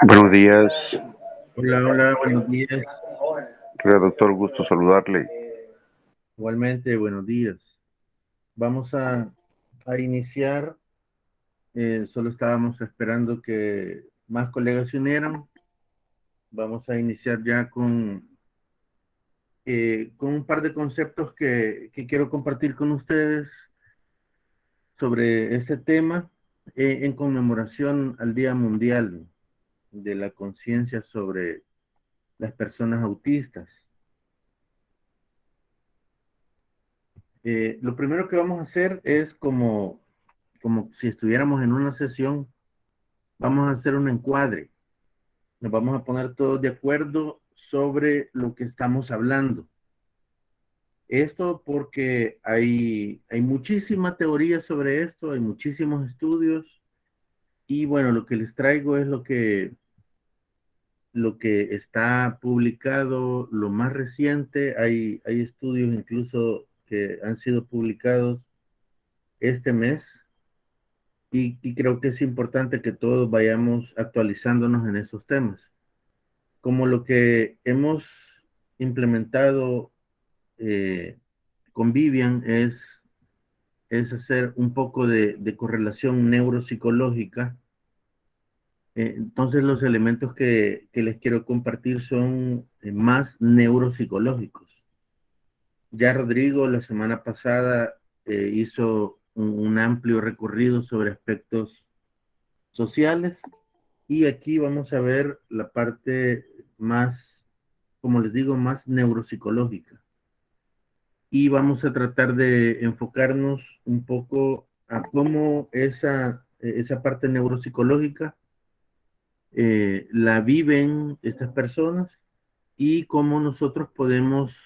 Buenos días, Hola, hola, buenos días. querido doctor, gusto saludarle. Igualmente, buenos días. Vamos a iniciar. Solo estábamos esperando que más colegas se unieran. Vamos a iniciar ya con un par de conceptos que quiero compartir con ustedes sobre este tema en conmemoración al Día Mundial de la Conciencia sobre las personas autistas. Lo primero que vamos a hacer es como si estuviéramos en una sesión, vamos a hacer un encuadre. Nos vamos a poner todos de acuerdo sobre lo que estamos hablando. Esto porque hay muchísima teoría sobre esto, hay muchísimos estudios y bueno, lo que les traigo es lo que está publicado, lo más reciente. Hay estudios incluso que han sido publicados este mes y creo que es importante que todos vayamos actualizándonos en esos temas. Como lo que hemos implementado con Vivian es hacer un poco de correlación neuropsicológica. Entonces los elementos que les quiero compartir son más neuropsicológicos. Ya Rodrigo la semana pasada hizo un amplio recorrido sobre aspectos sociales. Y aquí vamos a ver la parte más, como les digo, más neuropsicológica. Y vamos a tratar de enfocarnos un poco a cómo esa parte neuropsicológica la viven estas personas y cómo nosotros podemos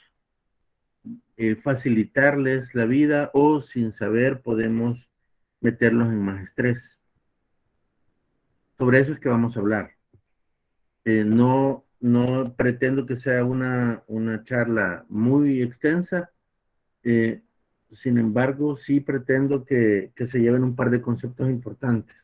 facilitarles la vida o sin saber podemos meterlos en más estrés. Sobre eso es que vamos a hablar. No pretendo que sea una charla muy extensa, eh, sin embargo, sí pretendo que se lleven un par de conceptos importantes.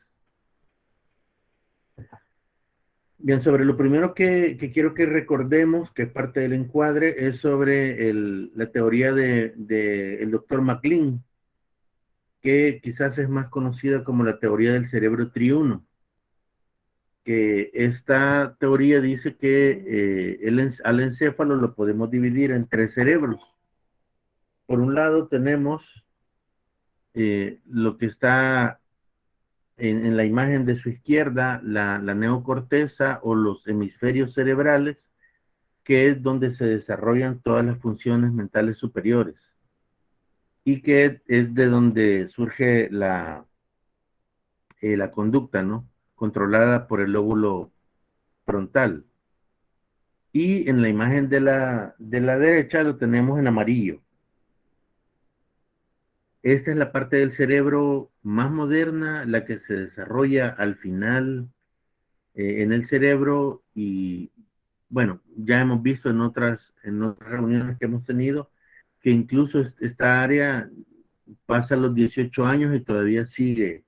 Bien, sobre lo primero que quiero que recordemos, que es parte del encuadre, es sobre la teoría de el doctor MacLean, que quizás es más conocida como la teoría del cerebro triuno, que esta teoría dice que al encéfalo lo podemos dividir en tres cerebros. Por un lado tenemos lo que está en la imagen de su izquierda, la neocorteza o los hemisferios cerebrales, que es donde se desarrollan todas las funciones mentales superiores y que es de donde surge la conducta, ¿no? Controlada por el lóbulo frontal. Y en la imagen de la derecha lo tenemos en amarillo. Esta es la parte del cerebro más moderna, la que se desarrolla al final en el cerebro y bueno, ya hemos visto en otras reuniones que hemos tenido que incluso esta área pasa los 18 años y todavía sigue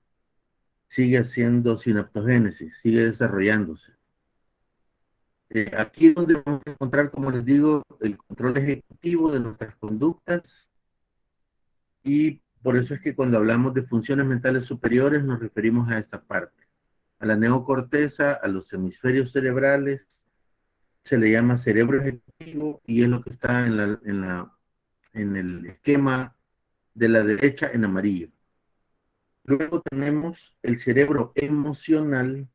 haciendo sinaptogénesis, sigue desarrollándose. Aquí es donde vamos a encontrar, como les digo, el control ejecutivo de nuestras conductas y por eso es que cuando hablamos de funciones mentales superiores nos referimos a esta parte, a la neocorteza, a los hemisferios cerebrales, se le llama cerebro ejecutivo y es lo que está en el esquema de la derecha en amarillo. Luego tenemos el cerebro emocional,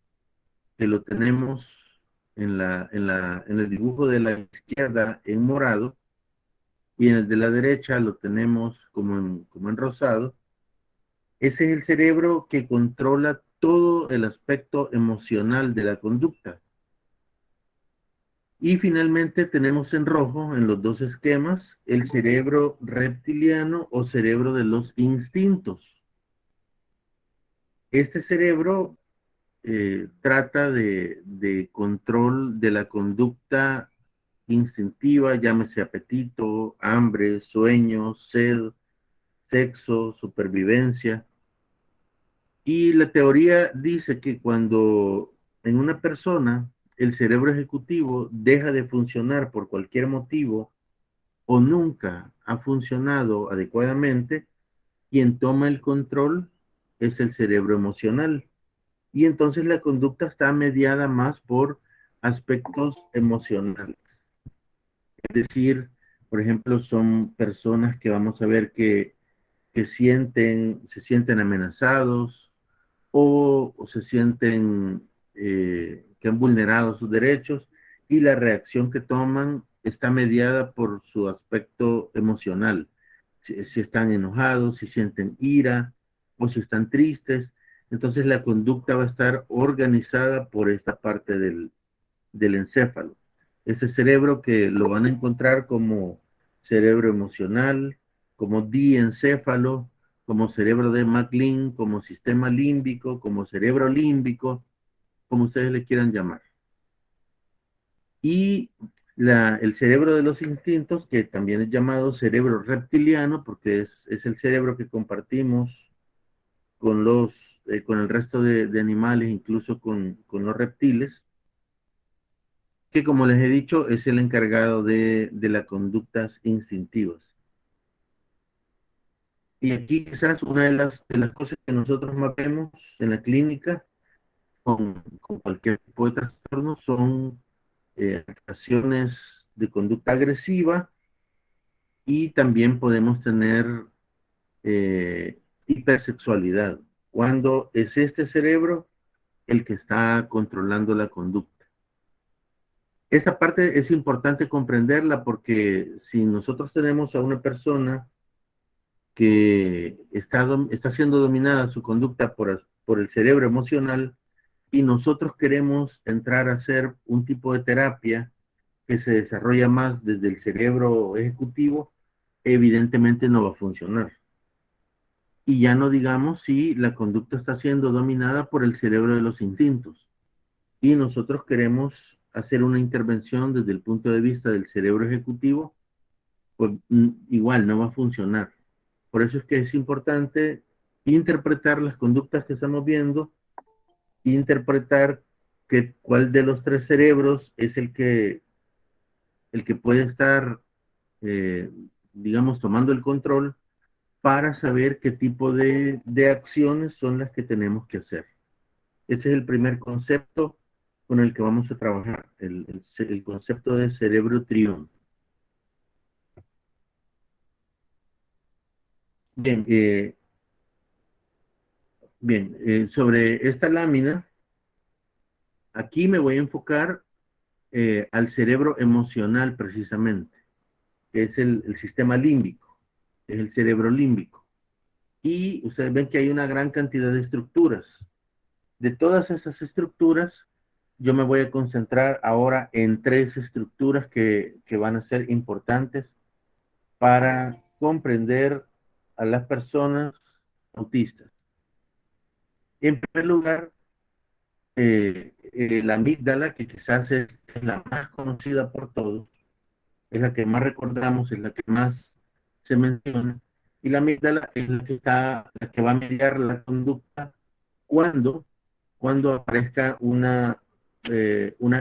que lo tenemos en el dibujo de la izquierda en morado, y en el de la derecha lo tenemos como en rosado. Ese es el cerebro que controla todo el aspecto emocional de la conducta. Y finalmente tenemos en rojo, en los dos esquemas, el cerebro reptiliano o cerebro de los instintos. Este cerebro trata de control de la conducta instintiva, llámese apetito, hambre, sueño, sed, sexo, supervivencia. Y la teoría dice que cuando en una persona, el cerebro ejecutivo deja de funcionar por cualquier motivo o nunca ha funcionado adecuadamente, quien toma el control es el cerebro emocional. Y entonces la conducta está mediada más por aspectos emocionales. Es decir, por ejemplo, son personas que vamos a ver que se sienten amenazados o se sienten que han vulnerado sus derechos y la reacción que toman está mediada por su aspecto emocional. Si están enojados, si sienten ira o si están tristes, entonces la conducta va a estar organizada por esta parte del encéfalo. Ese cerebro que lo van a encontrar como cerebro emocional, como diencéfalo, como cerebro de McLean, como sistema límbico, como cerebro límbico, como ustedes le quieran llamar. Y el cerebro de los instintos, que también es llamado cerebro reptiliano, porque es el cerebro que compartimos con el resto de animales, incluso con los reptiles, que como les he dicho, es el encargado de las conductas instintivas. Y aquí quizás una de las cosas que nosotros más vemos en la clínica con cualquier tipo de trastorno son acciones de conducta agresiva y también podemos tener hipersexualidad, cuando es este cerebro el que está controlando la conducta. Esta parte es importante comprenderla porque si nosotros tenemos a una persona que está siendo dominada su conducta por el cerebro emocional y nosotros queremos entrar a hacer un tipo de terapia que se desarrolla más desde el cerebro ejecutivo, evidentemente no va a funcionar. Y ya no digamos si la conducta está siendo dominada por el cerebro de los instintos y nosotros queremos hacer una intervención desde el punto de vista del cerebro ejecutivo, pues igual no va a funcionar. Por eso es que es importante interpretar las conductas que estamos viendo, interpretar cuál de los tres cerebros es el que puede estar, eh, digamos, tomando el control para saber qué tipo de acciones son las que tenemos que hacer. Ese es el primer concepto con el que vamos a trabajar, el concepto de cerebro trión. Bien, bien, sobre esta lámina, aquí me voy a enfocar al cerebro emocional precisamente, que es el sistema límbico, es el cerebro límbico. Y ustedes ven que hay una gran cantidad de estructuras. De todas esas estructuras, yo me voy a concentrar ahora en tres estructuras que van a ser importantes para comprender a las personas autistas. En primer lugar, la amígdala, que quizás es la más conocida por todos, es la que más recordamos, es la que más se menciona, y la amígdala es la que va a mediar la conducta cuando, cuando aparezca una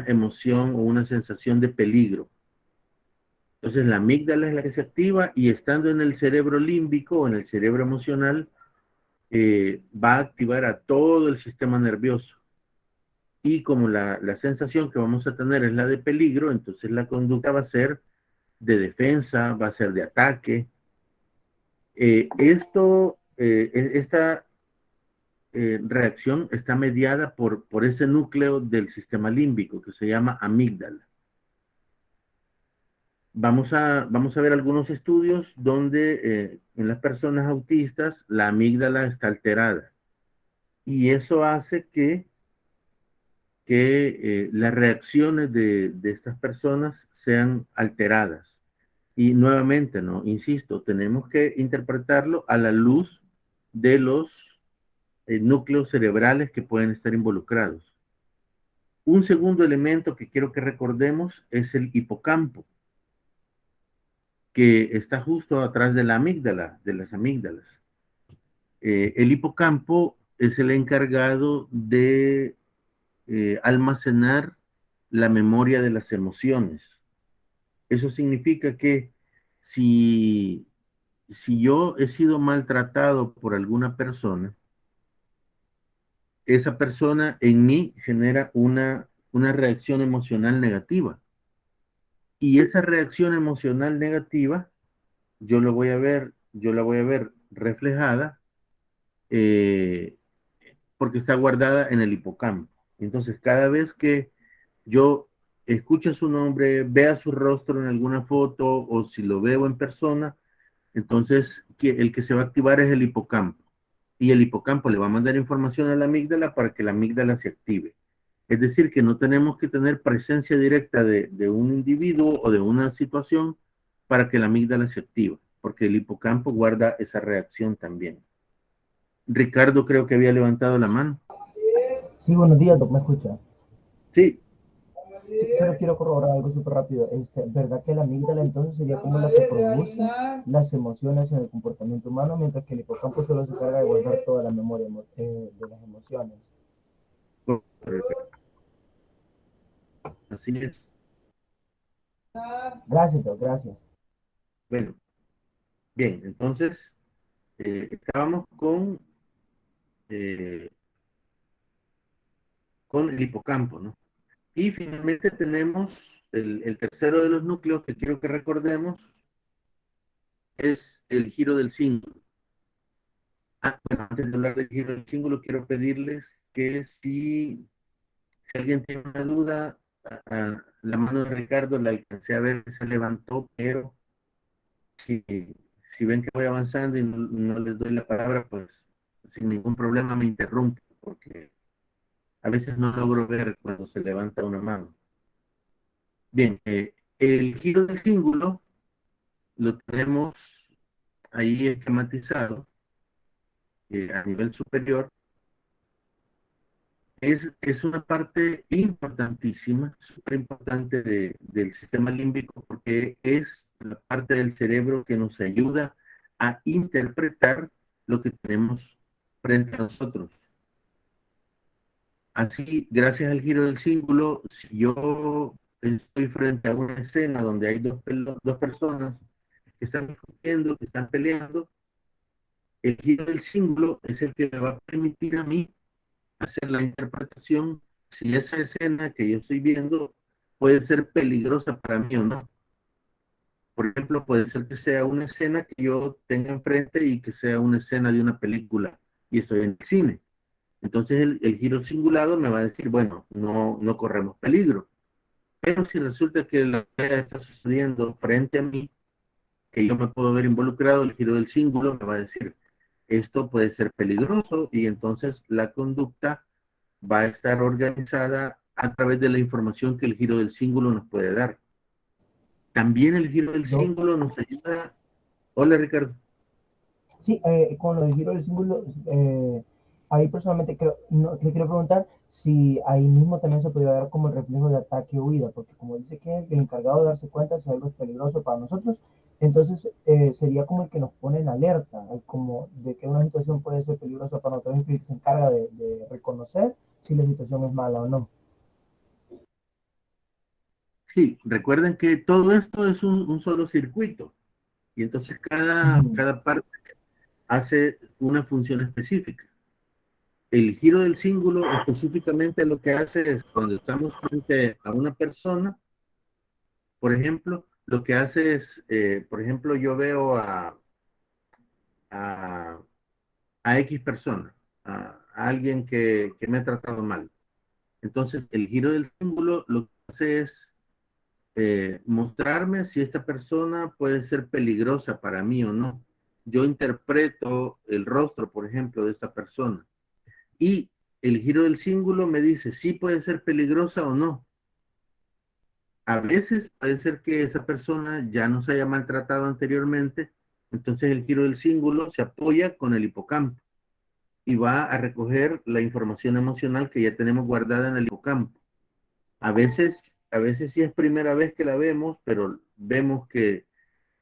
emoción o una sensación de peligro. Entonces la amígdala es la que se activa y estando en el cerebro límbico o en el cerebro emocional, va a activar a todo el sistema nervioso. Y como la sensación que vamos a tener es la de peligro, entonces la conducta va a ser de defensa, va a ser de ataque. Esta reacción está mediada por ese núcleo del sistema límbico que se llama amígdala. Vamos a ver algunos estudios donde en las personas autistas la amígdala está alterada y eso hace que las reacciones de estas personas sean alteradas. Y nuevamente, ¿no? Insisto, tenemos que interpretarlo a la luz de los núcleos cerebrales que pueden estar involucrados. Un segundo elemento que quiero que recordemos es el hipocampo, que está justo atrás de la amígdala, de las amígdalas. El hipocampo es el encargado almacenar la memoria de las emociones. Eso significa que si, si yo he sido maltratado por alguna persona, esa persona en mí genera una reacción emocional negativa. Y esa reacción emocional negativa, yo la voy a ver reflejada eh, porque está guardada en el hipocampo. Entonces, cada vez que yo escucho su nombre, vea su rostro en alguna foto o si lo veo en persona, entonces el que se va a activar es el hipocampo. Y el hipocampo le va a mandar información a la amígdala para que la amígdala se active. Es decir, que no tenemos que tener presencia directa de un individuo o de una situación para que la amígdala se active, porque el hipocampo guarda esa reacción también. Ricardo creo que había levantado la mano. Sí, buenos días, Doc, ¿me escucha? Sí, Sí, solo quiero corroborar algo súper rápido. ¿Verdad que la amígdala entonces sería como la que produce las emociones en el comportamiento humano, mientras que el hipocampo solo se encarga de guardar toda la memoria de las emociones? así es. Gracias, Doc, gracias. Bueno, bien, entonces estábamos eh, con el hipocampo, ¿no? Y finalmente tenemos el tercero de los núcleos que quiero que recordemos, es el giro del cíngulo. Bueno, antes de hablar del giro del cíngulo, quiero pedirles que si alguien tiene una duda, la mano de Ricardo la alcancé a ver que se levantó, pero si, si ven que voy avanzando y no les doy la palabra, pues sin ningún problema me interrumpo, porque a veces no logro ver cuando se levanta una mano. Bien, el giro del cíngulo lo tenemos ahí esquematizado a nivel superior. Es una parte importantísima, súper importante del sistema límbico, porque es la parte del cerebro que nos ayuda a interpretar lo que tenemos frente a nosotros. Así, gracias al giro del cíngulo, si yo estoy frente a una escena donde hay dos personas que están discutiendo, que están peleando, el giro del cíngulo es el que me va a permitir a mí hacer la interpretación si esa escena que yo estoy viendo puede ser peligrosa para mí o no. Por ejemplo, puede ser que sea una escena que yo tenga enfrente y que sea una escena de una película y estoy en el cine. Entonces el giro cingulado me va a decir, bueno, no corremos peligro. Pero si resulta que la pelea está sucediendo frente a mí, que yo me puedo ver involucrado, el giro del cíngulo me va a decir, esto puede ser peligroso y entonces la conducta va a estar organizada a través de la información que el giro del cíngulo nos puede dar. También el giro del Doc, cíngulo nos ayuda. Hola, Ricardo. sí, con lo del giro del símbolo, ahí personalmente creo, no, te quiero preguntar si ahí mismo también se podría dar como el reflejo de ataque o huida, porque como dice que es el encargado de darse cuenta si algo es peligroso para nosotros, entonces sería como el que nos pone en alerta, como de que una situación puede ser peligrosa para nosotros y que se encarga de reconocer si la situación es mala o no. Sí, recuerden que todo esto es un solo circuito y entonces Ujú. cada parte hace una función específica. El giro del cíngulo específicamente lo que hace es cuando estamos frente a una persona, por ejemplo, lo que hace es, por ejemplo, yo veo a, a X persona, a alguien que me ha tratado mal. Entonces, el giro del símbolo lo que hace es mostrarme si esta persona puede ser peligrosa para mí o no. Yo interpreto el rostro, por ejemplo, de esta persona y el giro del símbolo me dice si puede ser peligrosa o no. A veces puede ser que esa persona ya no se haya maltratado anteriormente, entonces el giro del símbolo se apoya con el hipocampo y va a recoger la información emocional que ya tenemos guardada en el hipocampo. A veces, a veces sí es primera vez que la vemos, pero vemos que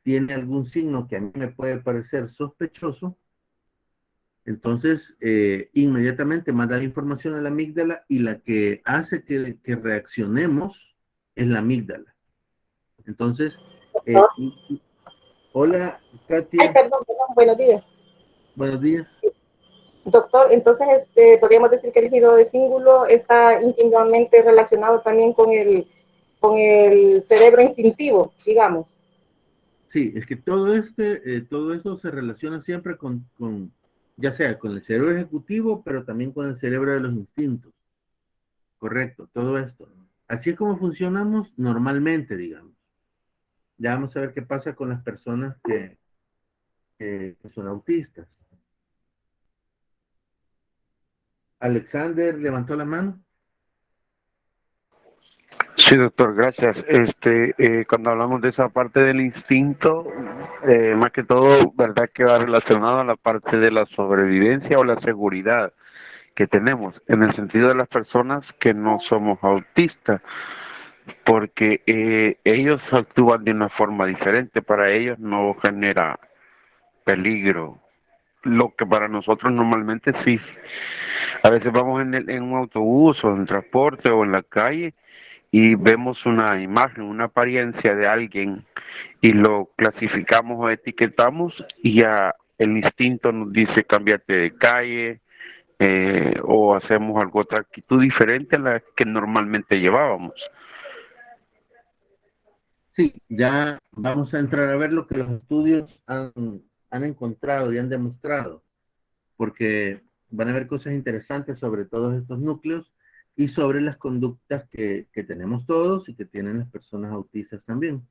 tiene algún signo que a mí me puede parecer sospechoso, Entonces, inmediatamente manda la información a la amígdala y la que hace que reaccionemos es la amígdala. Entonces, hola, Ay, Katia, perdón, buenos días. buenos días. Doctor, entonces podríamos decir que el giro de cíngulo está íntimamente relacionado también con el cerebro instintivo, digamos. Sí, es que todo eso se relaciona siempre ya sea con el cerebro ejecutivo, pero también con el cerebro de los instintos. Correcto, todo esto. Así es como funcionamos normalmente, digamos. Ya vamos a ver qué pasa con las personas que son autistas. Alexander levantó la mano. Sí, doctor, gracias. Cuando hablamos de esa parte del instinto, más que todo, ¿verdad? Que va relacionado a la parte de la sobrevivencia o la seguridad que tenemos, en el sentido de las personas que no somos autistas, porque ellos actúan de una forma diferente. Para ellos no genera peligro, lo que para nosotros normalmente sí. A veces vamos en un autobús o en transporte o en la calle y vemos una imagen, una apariencia de alguien y lo clasificamos o etiquetamos y ya el instinto nos dice cambiarte de calle, o hacemos alguna otra actitud diferente a la que normalmente llevábamos. Sí, ya vamos a entrar a ver lo que los estudios han encontrado y han demostrado, porque van a ver cosas interesantes sobre todos estos núcleos y sobre las conductas que tenemos todos y que tienen las personas autistas también.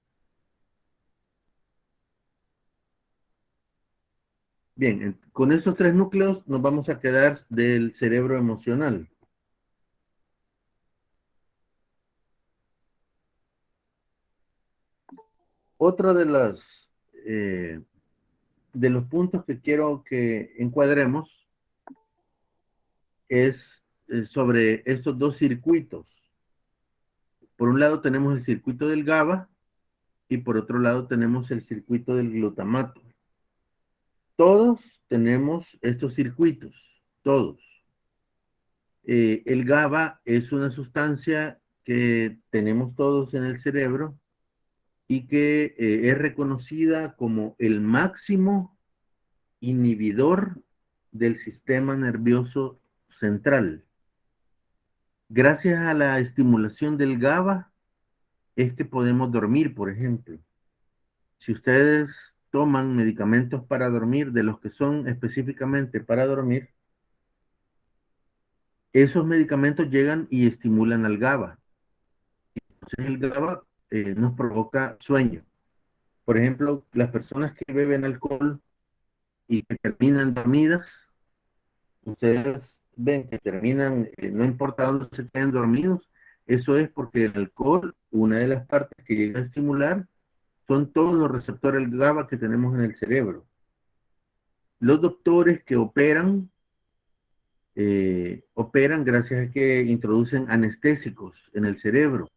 Bien, con estos tres núcleos nos vamos a quedar del cerebro emocional. Otro eh, de los puntos que quiero que encuadremos es sobre estos dos circuitos. Por un lado tenemos el circuito del GABA y por otro lado tenemos el circuito del glutamato. Todos tenemos estos circuitos, todos. El GABA es una sustancia que tenemos todos en el cerebro y que es reconocida como el máximo inhibidor del sistema nervioso central. Gracias a la estimulación del GABA es que podemos dormir, por ejemplo. Si ustedes toman medicamentos para dormir, de los que son específicamente para dormir, esos medicamentos llegan y estimulan al GABA. Entonces el GABA nos provoca sueño. Por ejemplo, las personas que beben alcohol y que terminan dormidas, ustedes ven que terminan, no importa dónde se queden dormidos, eso es porque el alcohol, una de las partes que llega a estimular, son todos los receptores GABA que tenemos en el cerebro. Los doctores que operan gracias a que introducen anestésicos en el cerebro.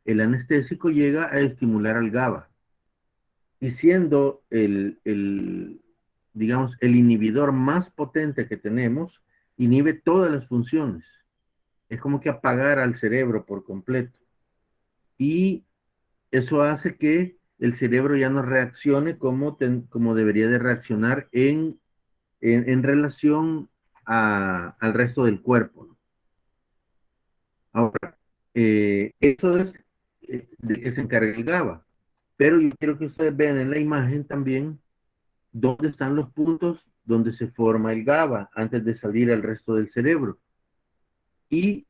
El anestésico llega a estimular al GABA. Y siendo digamos, el inhibidor más potente que tenemos, inhibe todas las funciones. Es como que apagar al cerebro por completo. Y eso hace que el cerebro ya no reaccione como debería de reaccionar en relación al resto del cuerpo, ¿no? Ahora, eso es de que se encarga el GABA. Pero yo quiero que ustedes vean en la imagen también dónde están los puntos donde se forma el GABA antes de salir al resto del cerebro. Y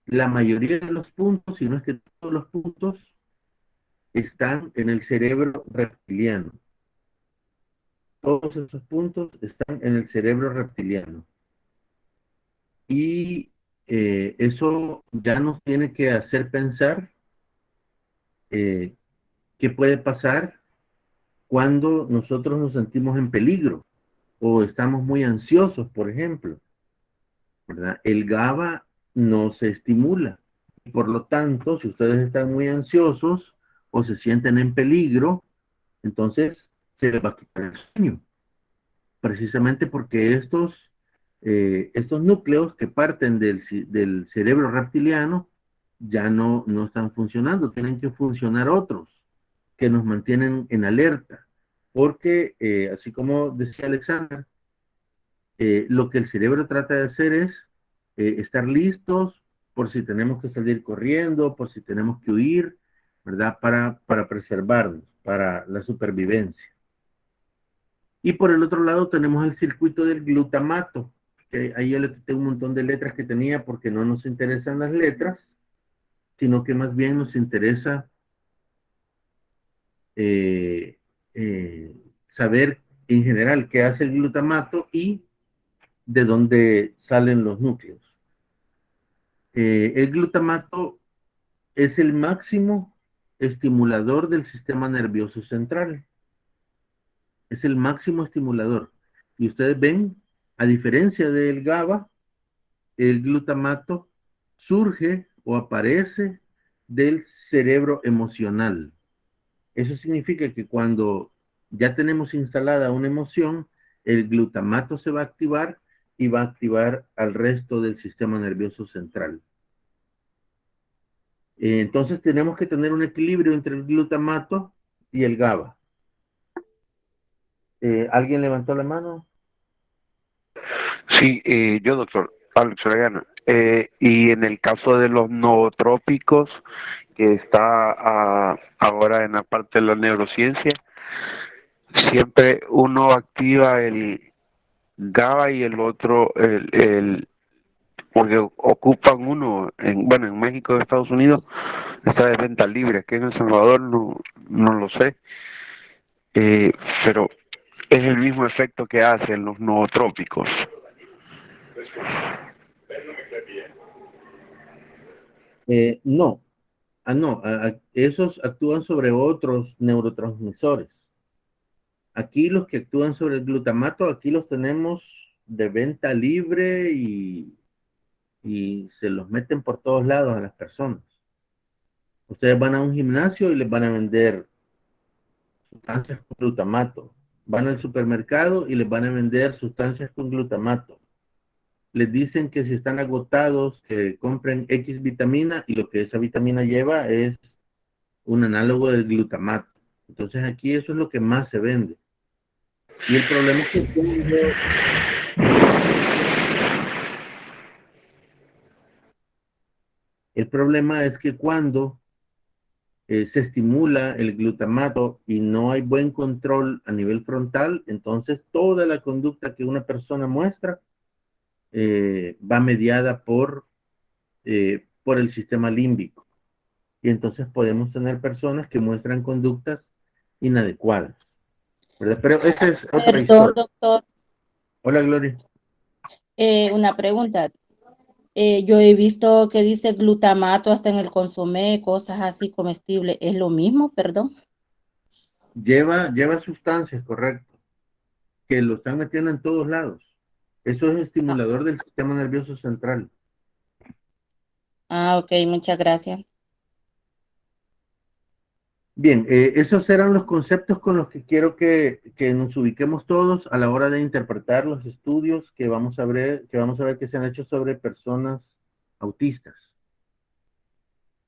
la mayoría de los puntos, si no es que todos los puntos, están en el cerebro reptiliano. Todos esos puntos están en el cerebro reptiliano. Y eso ya nos tiene que hacer pensar eh, qué puede pasar cuando nosotros nos sentimos en peligro o estamos muy ansiosos, por ejemplo, ¿verdad? El GABA no se estimula. Por lo tanto, si ustedes están muy ansiosos o se sienten en peligro, entonces se les va a quitar el sueño. precisamente porque estos núcleos que parten del cerebro reptiliano ya no están funcionando, tienen que funcionar otros que nos mantienen en alerta, porque así como decía Alexander, lo que el cerebro trata de hacer es estar listos por si tenemos que salir corriendo, por si tenemos que huir, ¿verdad? Para preservarnos, para la supervivencia. Y por el otro lado tenemos el circuito del glutamato, que ahí yo le quité un montón de letras que tenía porque no nos interesan las letras, sino que más bien nos interesa eh, eh, saber en general qué hace el glutamato y de dónde salen los núcleos. El glutamato es el máximo estimulador del sistema nervioso central. Es el máximo estimulador. Y ustedes ven, a diferencia del GABA, el glutamato surge o aparece del cerebro emocional. Eso significa que cuando ya tenemos instalada una emoción, el glutamato se va a activar y va a activar al resto del sistema nervioso central. Entonces tenemos que tener un equilibrio entre el glutamato y el GABA. ¿Alguien levantó la mano? Sí, yo, doctor Alex Orellana. Y en el caso de los nootrópicos, que está ahora en la parte de la neurociencia, siempre uno activa el GABA y el otro, porque ocupan uno, bueno, en México y Estados Unidos está de venta libre, aquí en El Salvador no lo sé, pero es el mismo efecto que hacen los nootrópicos. No, no, esos actúan sobre otros neurotransmisores. Aquí los que actúan sobre el glutamato, aquí los tenemos de venta libre y se los meten por todos lados a las personas. Ustedes van a un gimnasio y les van a vender sustancias con glutamato. Van al supermercado y les van a vender sustancias con glutamato. Les dicen que si están agotados, que compren X vitamina y lo que esa vitamina lleva es un análogo del glutamato. Entonces aquí eso es lo que más se vende. Y el problema es que cuando se estimula el glutamato y no hay buen control a nivel frontal, entonces toda la conducta que una persona muestra va mediada por el sistema límbico. Y entonces podemos tener personas que muestran conductas inadecuadas, ¿verdad? Pero esa es otra Perdón, historia. doctor, Hola, Gloria. una pregunta. Yo he visto que dice glutamato hasta en el consomé, cosas así comestibles. ¿Es lo mismo? Perdón. Lleva sustancias, correcto, que lo están metiendo en todos lados. Eso es estimulador del sistema nervioso central. Ah, ok, muchas gracias. Bien, esos eran los conceptos con los que quiero que nos ubiquemos todos a la hora de interpretar los estudios que vamos a ver que se han hecho sobre personas autistas.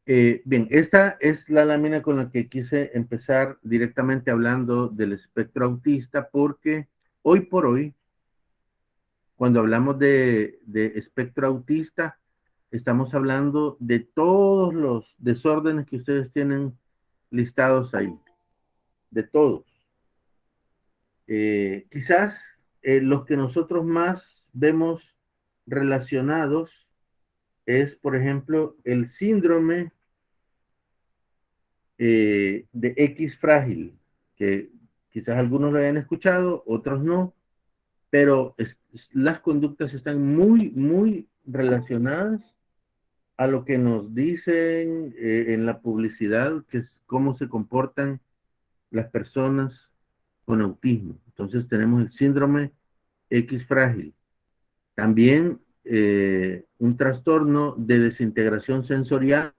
Bien, esta es la lámina con la que quise empezar directamente hablando del espectro autista, porque hoy por hoy, cuando hablamos de espectro autista, estamos hablando de todos los desórdenes que ustedes tienen listados ahí, de todos. Quizás los que nosotros más vemos relacionados es, por ejemplo, el síndrome de X frágil, que quizás algunos lo hayan escuchado, otros no, pero las conductas están muy relacionadas a lo que nos dicen en la publicidad, que es cómo se comportan las personas con autismo. Entonces tenemos el síndrome X frágil. También un trastorno de desintegración sensorial.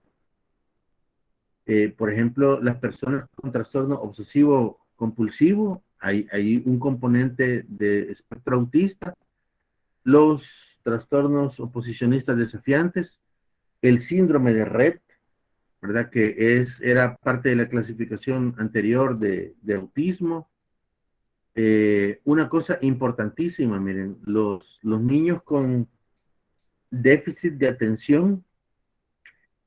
Por ejemplo, las personas con trastorno obsesivo compulsivo, Hay un componente de espectro autista, los trastornos oposicionistas desafiantes, el síndrome de Rett, ¿verdad? Que era parte de la clasificación anterior de autismo. Una cosa importantísima, miren, los niños con déficit de atención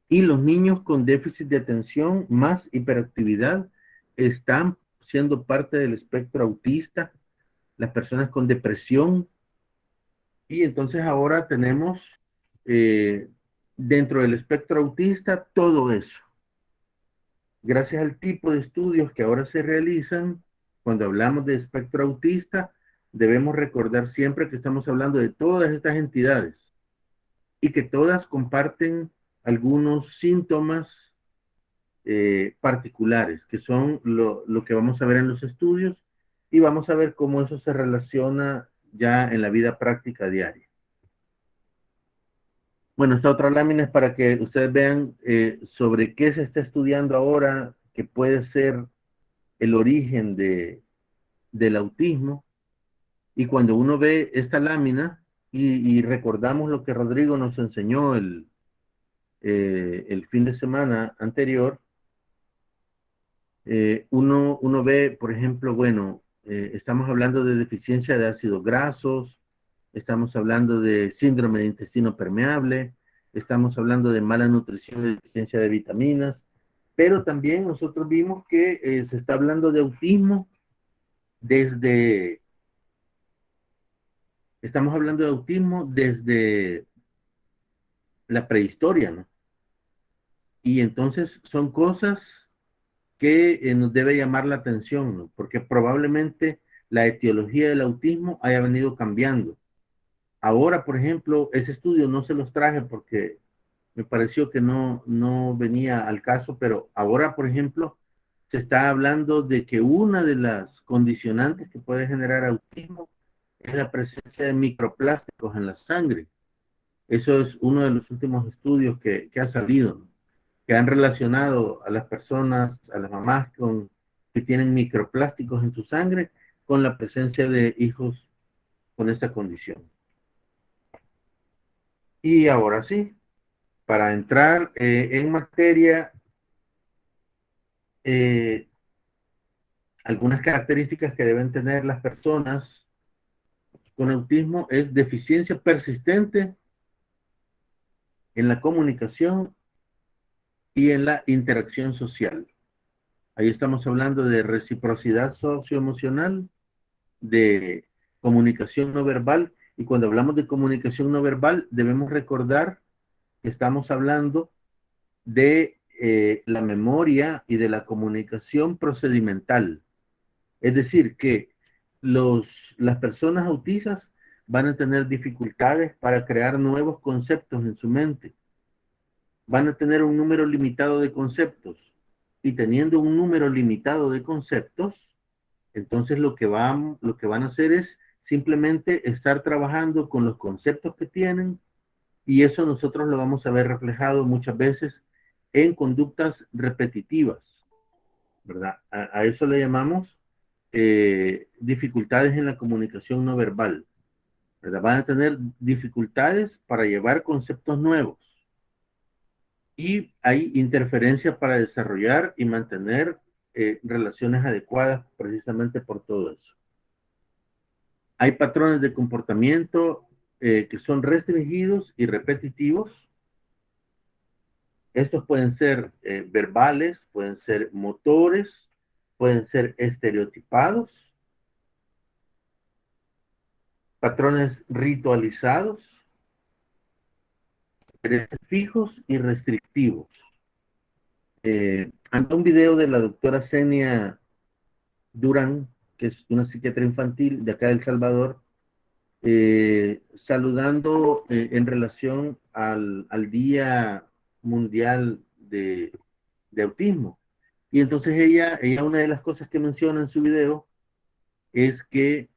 y los niños con déficit de atención más hiperactividad están siendo parte del espectro autista, las personas con depresión, y entonces ahora tenemos dentro del espectro autista todo eso. Gracias al tipo de estudios que ahora se realizan, cuando hablamos de espectro autista, debemos recordar siempre que estamos hablando de todas estas entidades y que todas comparten algunos síntomas particulares, que son lo que vamos a ver en los estudios, y vamos a ver cómo eso se relaciona ya en la vida práctica diaria. Bueno, esta otra lámina es para que ustedes vean sobre qué se está estudiando ahora, que puede ser el origen del autismo. Y cuando uno ve esta lámina y recordamos lo que Rodrigo nos enseñó el fin de semana anterior, uno ve, por ejemplo, bueno, estamos hablando de deficiencia de ácidos grasos, estamos hablando de síndrome de intestino permeable, estamos hablando de mala nutrición y deficiencia de vitaminas, pero también nosotros vimos que se está hablando de autismo desde, estamos hablando de autismo desde la prehistoria, ¿no? Y entonces son cosas que nos debe llamar la atención, ¿no? Porque probablemente la etiología del autismo haya venido cambiando. Ahora, por ejemplo, ese estudio no se los traje porque me pareció que no venía al caso, pero ahora, por ejemplo, se está hablando de que una de las condicionantes que puede generar autismo es la presencia de microplásticos en la sangre. Eso es uno de los últimos estudios que ha salido, ¿no? Que han relacionado a las personas, a las mamás que tienen microplásticos en su sangre con la presencia de hijos con esta condición. Y ahora sí, para entrar en materia, algunas características que deben tener las personas con autismo es deficiencia persistente en la comunicación y en la interacción social. Ahí estamos hablando de reciprocidad socioemocional, de comunicación no verbal, y cuando hablamos de comunicación no verbal debemos recordar que estamos hablando de la memoria y de la comunicación procedimental. Es decir, que las personas autistas van a tener dificultades para crear nuevos conceptos en su mente. Van a tener un número limitado de conceptos. Y teniendo un número limitado de conceptos, entonces lo que van a hacer es simplemente estar trabajando con los conceptos que tienen, y eso nosotros lo vamos a ver reflejado muchas veces en conductas repetitivas, ¿verdad? A eso le llamamos dificultades en la comunicación no verbal, ¿verdad? Van a tener dificultades para llevar conceptos nuevos, y hay interferencia para desarrollar y mantener relaciones adecuadas precisamente por todo eso. Hay patrones de comportamiento que son restringidos y repetitivos. Estos pueden ser verbales, pueden ser motores, pueden ser estereotipados, patrones ritualizados, intereses fijos y restrictivos. Ante un video de la doctora Zenia Durán, que es una psiquiatra infantil de acá de El Salvador, saludando en relación al Día Mundial de Autismo. Y entonces ella, una de las cosas que menciona en su video es que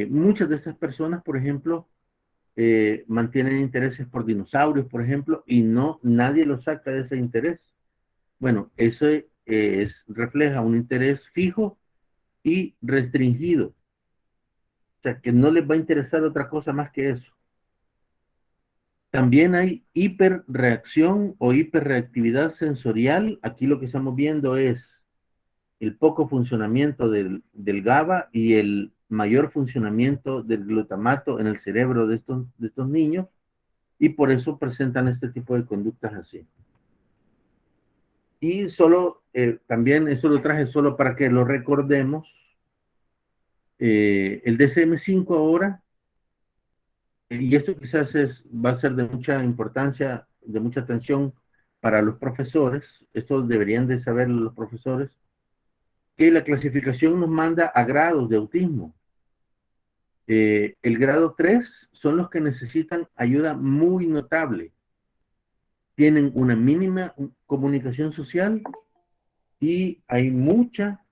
muchas de estas personas, por ejemplo, mantienen intereses por dinosaurios, por ejemplo, y nadie los saca de ese interés. Bueno, eso refleja un interés fijo y restringido. O sea, que no les va a interesar otra cosa más que eso. También hay hiperreacción o hiperreactividad sensorial. Aquí lo que estamos viendo es el poco funcionamiento del GABA y el mayor funcionamiento del glutamato en el cerebro de estos niños, y por eso presentan este tipo de conductas así. Y solo, también eso lo traje solo para que lo recordemos, el DSM-5 ahora, y esto quizás va a ser de mucha importancia, de mucha atención para los profesores, esto deberían de saber los profesores, que la clasificación nos manda a grados de autismo. El grado 3 son los que necesitan ayuda muy notable. Tienen una mínima comunicación social y hay mucha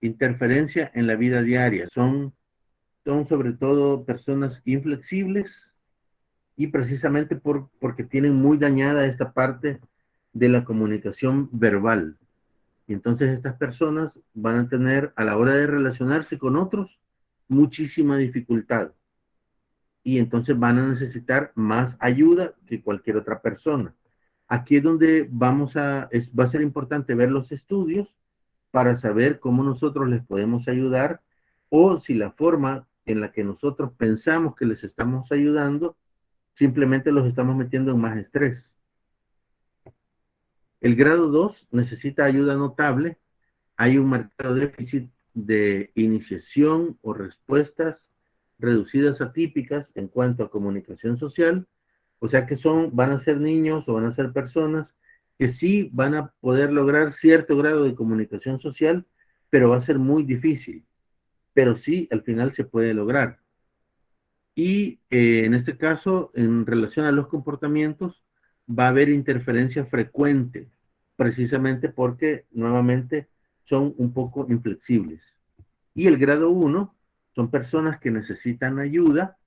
interferencia en la vida diaria. Son sobre todo personas inflexibles y precisamente porque tienen muy dañada esta parte de la comunicación verbal. Y entonces estas personas van a tener a la hora de relacionarse con otros muchísima dificultad. Y entonces van a necesitar más ayuda que cualquier otra persona. Aquí es donde va a ser importante ver los estudios para saber cómo nosotros les podemos ayudar, o si la forma en la que nosotros pensamos que les estamos ayudando, simplemente los estamos metiendo en más estrés. El grado 2 necesita ayuda notable. Hay un marcado déficit de iniciación o respuestas reducidas atípicas en cuanto a comunicación social, o sea que van a ser niños o van a ser personas que sí van a poder lograr cierto grado de comunicación social, pero va a ser muy difícil, pero sí al final se puede lograr. Y en este caso, en relación a los comportamientos, va a haber interferencia frecuente, precisamente porque nuevamente son un poco inflexibles. Y el grado 1 son personas que necesitan ayuda.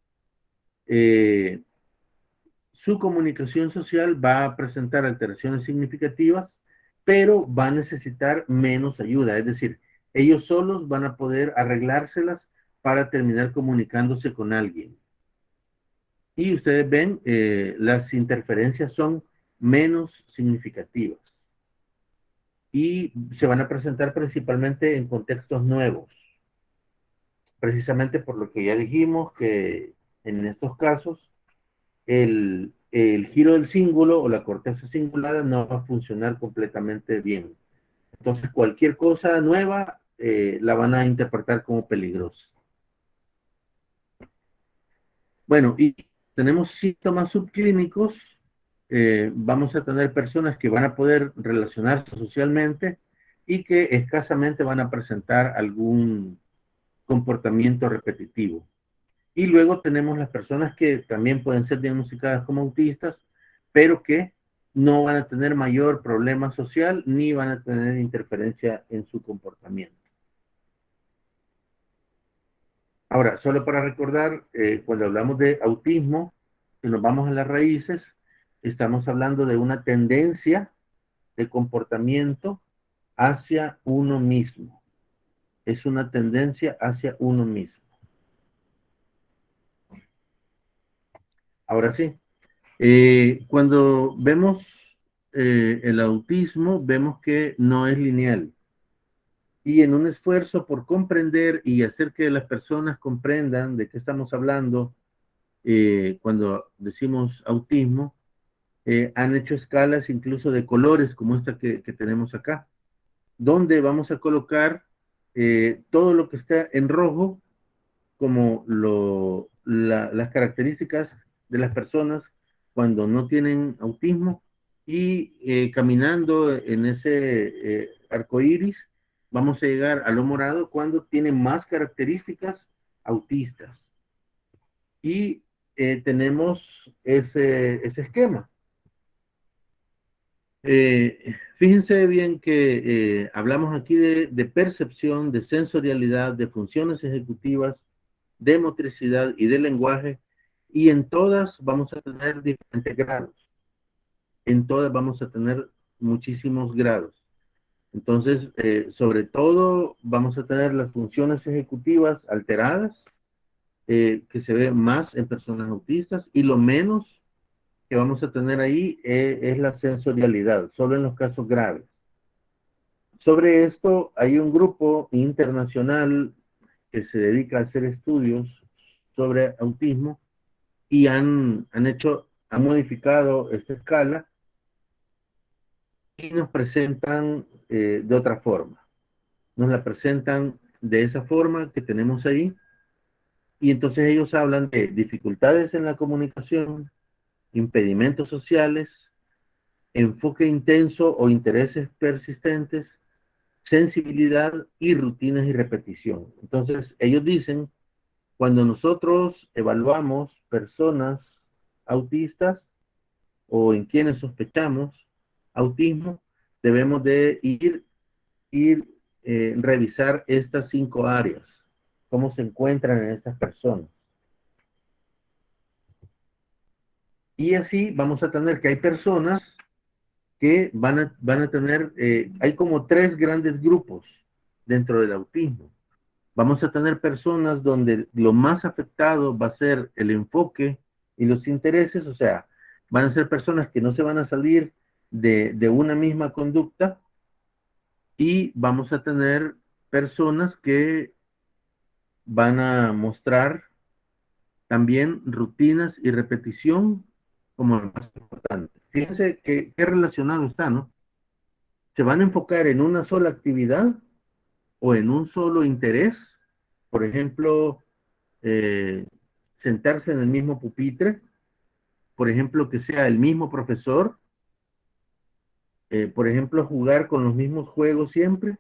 Su comunicación social va a presentar alteraciones significativas, pero va a necesitar menos ayuda. Es decir, ellos solos van a poder arreglárselas para terminar comunicándose con alguien. Y ustedes ven, las interferencias son menos significativas y se van a presentar principalmente en contextos nuevos, precisamente por lo que ya dijimos que en estos casos el giro del cíngulo o la corteza cingulada no va a funcionar completamente bien. Entonces cualquier cosa nueva la van a interpretar como peligrosa. Bueno, y tenemos síntomas subclínicos. Vamos a tener personas que van a poder relacionarse socialmente y que escasamente van a presentar algún comportamiento repetitivo. Y luego tenemos las personas que también pueden ser diagnosticadas como autistas, pero que no van a tener mayor problema social ni van a tener interferencia en su comportamiento. Ahora, solo para recordar, cuando hablamos de autismo, si nos vamos a las raíces, estamos hablando de una tendencia de comportamiento hacia uno mismo. Es una tendencia hacia uno mismo. Ahora sí, cuando vemos el autismo, vemos que no es lineal. Y en un esfuerzo por comprender y hacer que las personas comprendan de qué estamos hablando, cuando decimos autismo, han hecho escalas incluso de colores como esta que tenemos acá, donde vamos a colocar todo lo que está en rojo como las características de las personas cuando no tienen autismo, y caminando en ese arco iris vamos a llegar a lo morado cuando tienen más características autistas. Y tenemos ese esquema. Fíjense bien que hablamos aquí de percepción, de sensorialidad, de funciones ejecutivas, de motricidad y de lenguaje, y en todas vamos a tener diferentes grados. En todas vamos a tener muchísimos grados. Entonces, sobre todo, vamos a tener las funciones ejecutivas alteradas, que se ve más en personas autistas, y lo menos que vamos a tener ahí es la sensorialidad, solo en los casos graves. Sobre esto, hay un grupo internacional que se dedica a hacer estudios sobre autismo y han modificado esta escala y nos presentan de otra forma. Nos la presentan de esa forma que tenemos ahí, y entonces ellos hablan de dificultades en la comunicación, impedimentos sociales, enfoque intenso o intereses persistentes, sensibilidad y rutinas y repetición. Entonces ellos dicen, cuando nosotros evaluamos personas autistas o en quienes sospechamos autismo, debemos de revisar estas 5 áreas, cómo se encuentran en estas personas. Y así vamos a tener que hay personas que van a tener, hay como 3 grandes grupos dentro del autismo. Vamos a tener personas donde lo más afectado va a ser el enfoque y los intereses, o sea, van a ser personas que no se van a salir de una misma conducta, y vamos a tener personas que van a mostrar también rutinas y repetición como lo más importante. Fíjense que qué relacionado está, ¿no? Se van a enfocar en una sola actividad o en un solo interés, por ejemplo, eh, sentarse en el mismo pupitre, por ejemplo, que sea el mismo profesor, por ejemplo, jugar con los mismos juegos siempre,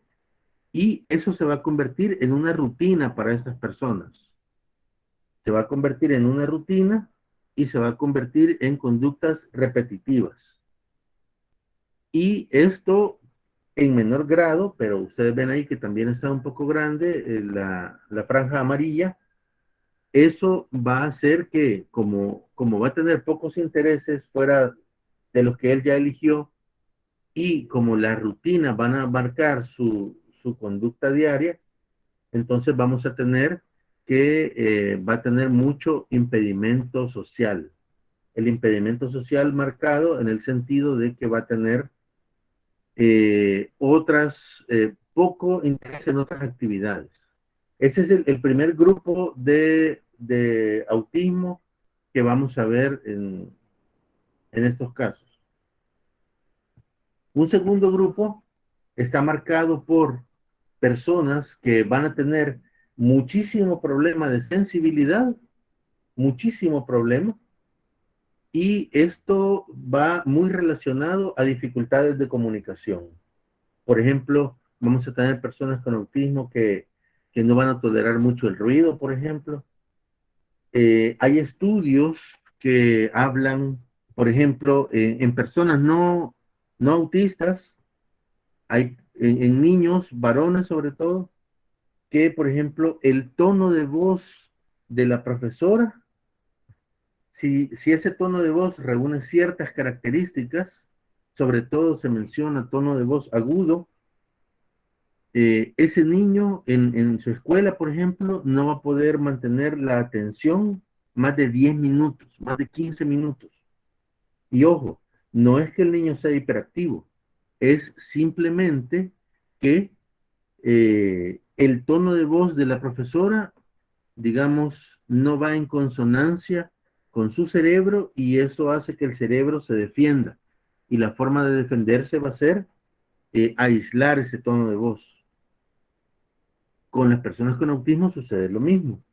y eso se va a convertir en una rutina para estas personas. Se va a convertir en una rutina y se va a convertir en conductas repetitivas. Y esto en menor grado, pero ustedes ven ahí que también está un poco grande, la franja amarilla. Eso va a hacer que, como va a tener pocos intereses fuera de los que él ya eligió, y como las rutinas van a marcar su conducta diaria, entonces vamos a tener que va a tener mucho impedimento social. El impedimento social marcado en el sentido de que va a tener poco interés en otras actividades. Ese es el primer grupo de autismo que vamos a ver en estos casos. Un segundo grupo está marcado por personas que van a tener muchísimo problema de sensibilidad, muchísimo problema, y esto va muy relacionado a dificultades de comunicación. Por ejemplo, vamos a tener personas con autismo que no van a tolerar mucho el ruido, por ejemplo. Hay estudios que hablan, por ejemplo, en personas no autistas, hay en niños, varones sobre todo, que, por ejemplo, el tono de voz de la profesora, si ese tono de voz reúne ciertas características, sobre todo se menciona tono de voz agudo, ese niño en su escuela, por ejemplo, no va a poder mantener la atención más de 10 minutos, más de 15 minutos. Y ojo, no es que el niño sea hiperactivo, es simplemente que el tono de voz de la profesora, digamos, no va en consonancia con su cerebro, y eso hace que el cerebro se defienda. Y la forma de defenderse va a ser aislar ese tono de voz. Con las personas con autismo sucede lo mismo.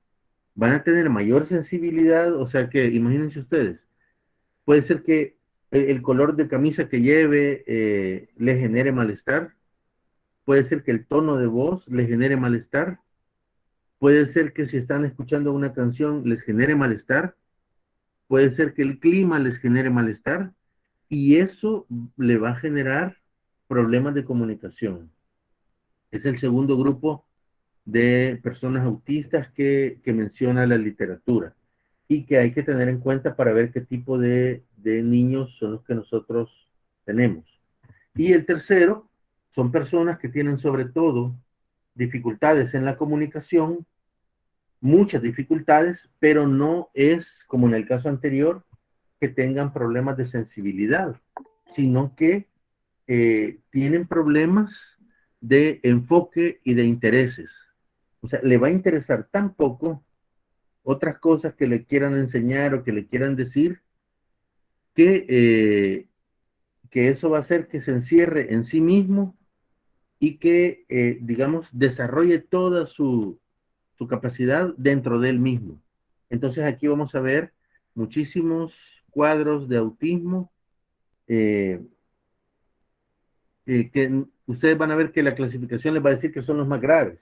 Van a tener mayor sensibilidad, o sea que imagínense ustedes, puede ser que el color de camisa que lleve le genere malestar, puede ser que el tono de voz le genere malestar, puede ser que si están escuchando una canción les genere malestar, puede ser que el clima les genere malestar, y eso le va a generar problemas de comunicación. Es el segundo grupo de personas autistas que menciona la literatura y que hay que tener en cuenta para ver qué tipo de niños son los que nosotros tenemos. Y el tercero son personas que tienen sobre todo dificultades en la comunicación, muchas dificultades, pero no es, como en el caso anterior, que tengan problemas de sensibilidad, sino que tienen problemas de enfoque y de intereses. O sea, le va a interesar tan poco otras cosas que le quieran enseñar o que le quieran decir, que eso va a hacer que se encierre en sí mismo y que, digamos, desarrolle toda su capacidad dentro de él mismo. Entonces aquí vamos a ver muchísimos cuadros de autismo, eh, que ustedes van a ver que la clasificación les va a decir que son los más graves.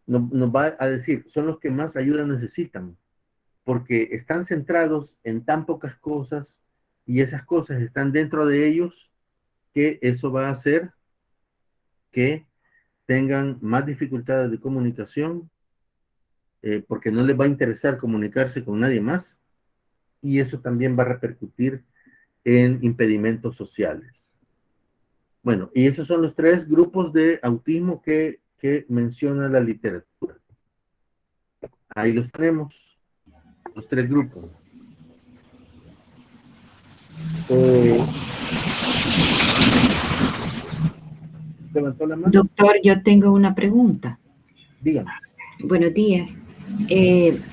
Nos va a decir, son los que más ayuda necesitan, porque están centrados en tan pocas cosas y esas cosas están dentro de ellos, que eso va a hacer que tengan más dificultades de comunicación, porque no les va a interesar comunicarse con nadie más, y eso también va a repercutir en impedimentos sociales. Bueno, y esos son los tres grupos de autismo que menciona la literatura. Ahí los tenemos, los tres grupos. ¿Levantó la mano? Doctor, yo tengo una pregunta. Dígame. Buenos días.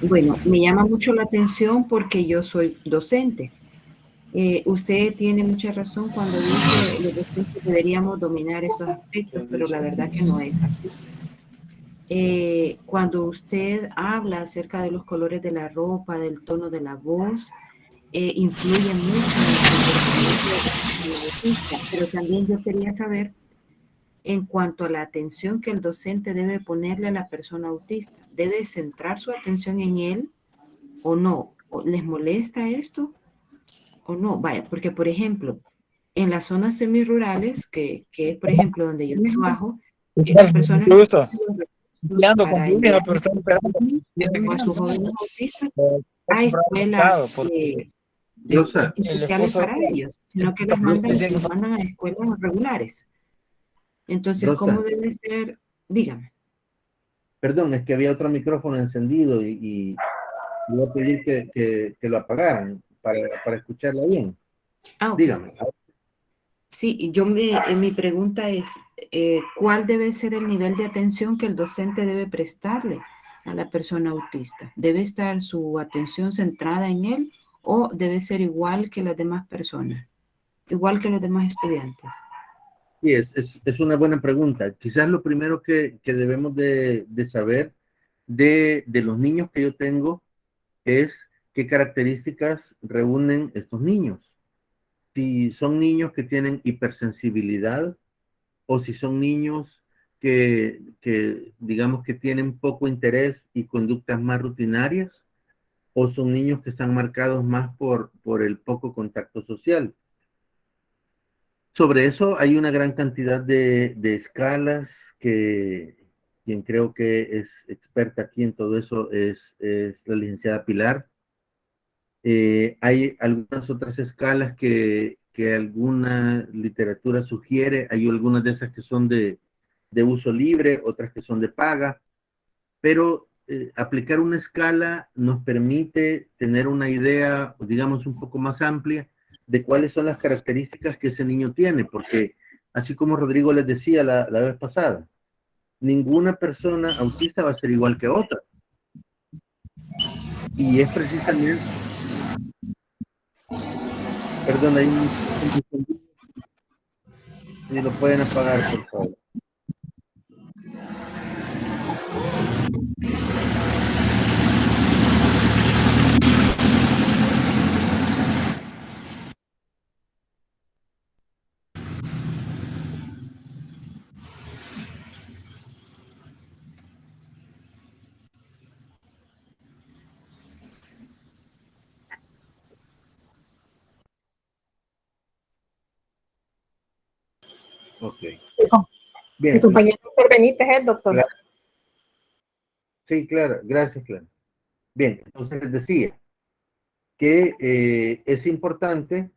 Bueno, me llama mucho la atención porque yo soy docente. Usted tiene mucha razón cuando dice los docentes deberíamos dominar estos aspectos, pero la verdad que no es así. Cuando usted habla acerca de los colores de la ropa, del tono de la voz, influye mucho en el comportamiento del autista, pero también yo quería saber en cuanto a la atención que el docente debe ponerle a la persona autista. ¿Debe centrar su atención en él o no? ¿Les molesta esto o no? Vaya, porque por ejemplo, en las zonas semirurales, que es por ejemplo donde yo trabajo, las personas no tienen los recursos para enviar a sus jóvenes autistas a escuelas Rosa, especiales para ellos, sino que los mandan a escuelas regulares. Entonces, Rosa, ¿cómo debe ser? Dígame. perdón, es que había otro micrófono encendido y voy a pedir que lo apagaran para escucharla bien. Ah, ok. Dígame. Sí, mi pregunta es, ¿cuál debe ser el nivel de atención que el docente debe prestarle a la persona autista? ¿Debe estar su atención centrada en él o debe ser igual que las demás personas, igual que los demás estudiantes? Sí, es una buena pregunta. Quizás lo primero que debemos de saber de los niños que yo tengo es qué características reúnen estos niños. Si son niños que tienen hipersensibilidad o si son niños que digamos que tienen poco interés y conductas más rutinarias, o son niños que están marcados más por el poco contacto social. Sobre eso hay una gran cantidad de escalas que quien creo que es experta aquí en todo eso es la licenciada Pilar. Hay algunas otras escalas que alguna literatura sugiere, hay algunas de esas que son de uso libre, otras que son de paga, pero aplicar una escala nos permite tener una idea, digamos, un poco más amplia de cuáles son las características que ese niño tiene, porque así como Rodrigo les decía la vez pasada, ninguna persona autista va a ser igual que otra. Y es precisamente, perdón, hay un, si lo pueden apagar, por favor. Ok. Bien. El compañero doctor Benítez es doctor. Claro. Sí, claro, gracias, claro. Bien, entonces les decía que es importante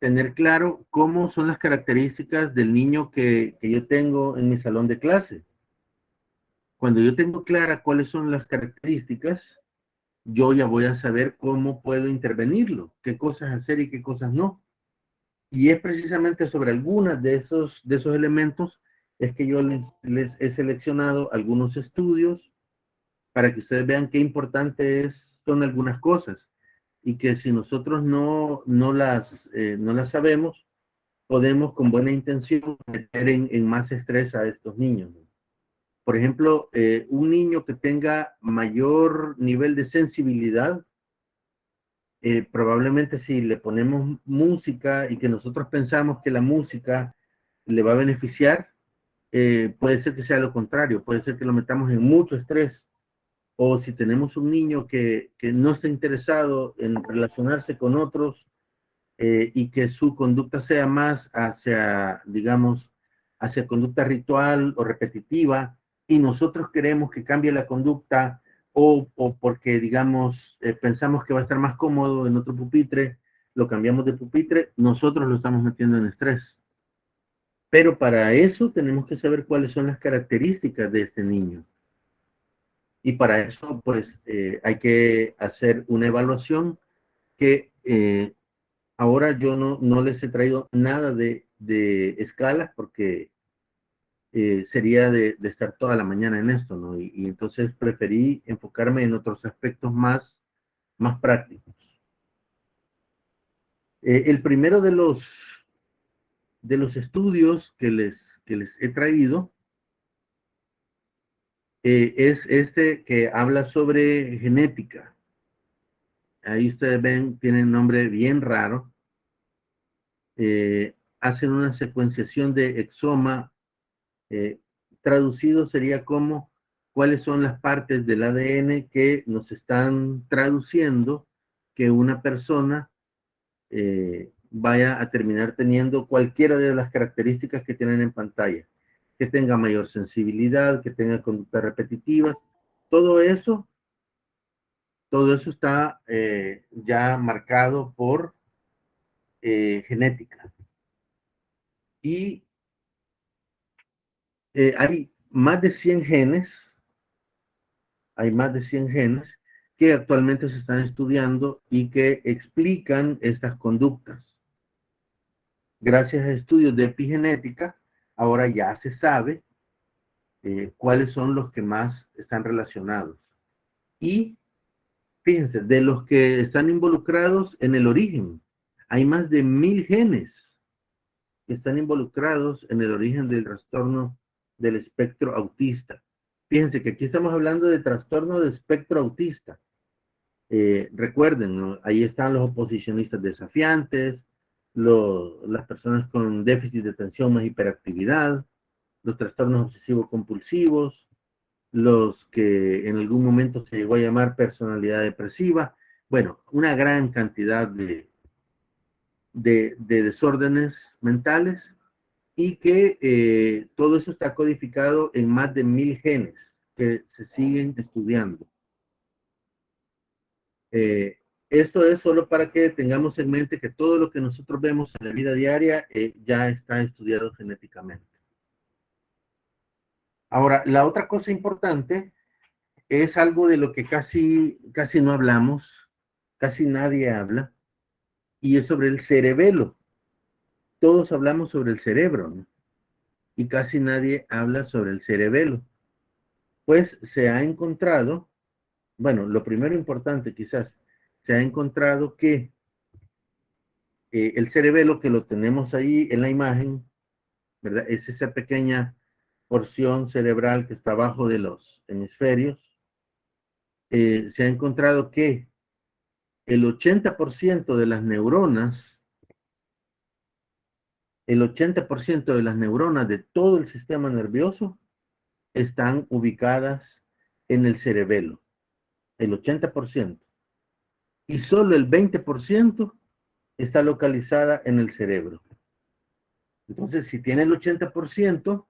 tener claro cómo son las características del niño que yo tengo en mi salón de clase. Cuando yo tengo clara cuáles son las características, yo ya voy a saber cómo puedo intervenirlo, qué cosas hacer y qué cosas no. Y es precisamente sobre algunas de esos elementos es que yo les he seleccionado algunos estudios para que ustedes vean qué importante son algunas cosas y que si nosotros no las sabemos, podemos con buena intención meter en más estrés a estos niños. Por ejemplo, un niño que tenga mayor nivel de sensibilidad, probablemente si le ponemos música y que nosotros pensamos que la música le va a beneficiar, puede ser que sea lo contrario, puede ser que lo metamos en mucho estrés. O si tenemos un niño que no está interesado en relacionarse con otros y que su conducta sea más hacia, digamos, hacia conducta ritual o repetitiva, y nosotros queremos que cambie la conducta o porque, digamos, pensamos que va a estar más cómodo en otro pupitre, lo cambiamos de pupitre, nosotros lo estamos metiendo en estrés. Pero para eso tenemos que saber cuáles son las características de este niño. Y para eso, pues, hay que hacer una evaluación que ahora yo no les he traído nada de escalas porque sería de estar toda la mañana en esto, ¿no? Y entonces preferí enfocarme en otros aspectos más prácticos. El primero de los estudios que les he traído es este que habla sobre genética. Ahí ustedes ven, tiene un nombre bien raro. Hacen una secuenciación de exoma. Traducido sería como cuáles son las partes del ADN que nos están traduciendo que una persona vaya a terminar teniendo cualquiera de las características que tienen en pantalla, que tenga mayor sensibilidad, que tenga conductas repetitivas, todo eso está ya marcado por genética. Y hay más de 100 genes que actualmente se están estudiando y que explican estas conductas. Gracias a estudios de epigenética, ahora ya se sabe cuáles son los que más están relacionados. Y fíjense, de los que están involucrados en el origen, hay más de 1000 genes que están involucrados en el origen del trastorno del espectro autista. Fíjense que aquí estamos hablando de trastorno de espectro autista. Recuerden, ¿no? Ahí están los oposicionistas desafiantes, las personas con déficit de atención más hiperactividad, los trastornos obsesivos compulsivos, los que en algún momento se llegó a llamar personalidad depresiva. Bueno, una gran cantidad de desórdenes mentales y que todo eso está codificado en más de 1000 genes que se siguen estudiando. Esto es solo para que tengamos en mente que todo lo que nosotros vemos en la vida diaria ya está estudiado genéticamente. Ahora, la otra cosa importante es algo de lo que casi no hablamos, casi nadie habla, y es sobre el cerebelo. Todos hablamos sobre el cerebro, ¿no? Y casi nadie habla sobre el cerebelo. Pues se ha encontrado, bueno, lo primero importante quizás, se ha encontrado que el cerebelo, que lo tenemos ahí en la imagen, ¿verdad? Es esa pequeña porción cerebral que está abajo de los hemisferios. Se ha encontrado que el 80% de las neuronas, de todo el sistema nervioso están ubicadas en el cerebelo. El 80%. Y solo el 20% está localizada en el cerebro. Entonces, si tiene el 80%,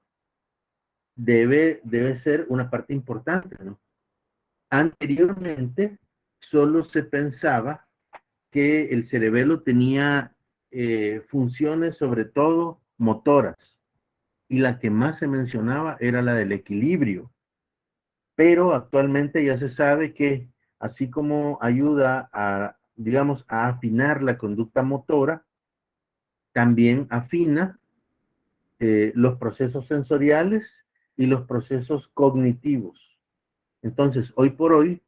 debe ser una parte importante, ¿no? Anteriormente, solo se pensaba que el cerebelo tenía funciones sobre todo motoras, y la que más se mencionaba era la del equilibrio. Pero actualmente ya se sabe que así como ayuda a, digamos, a afinar la conducta motora, también afina los procesos sensoriales y los procesos cognitivos. Entonces, hoy por hoy,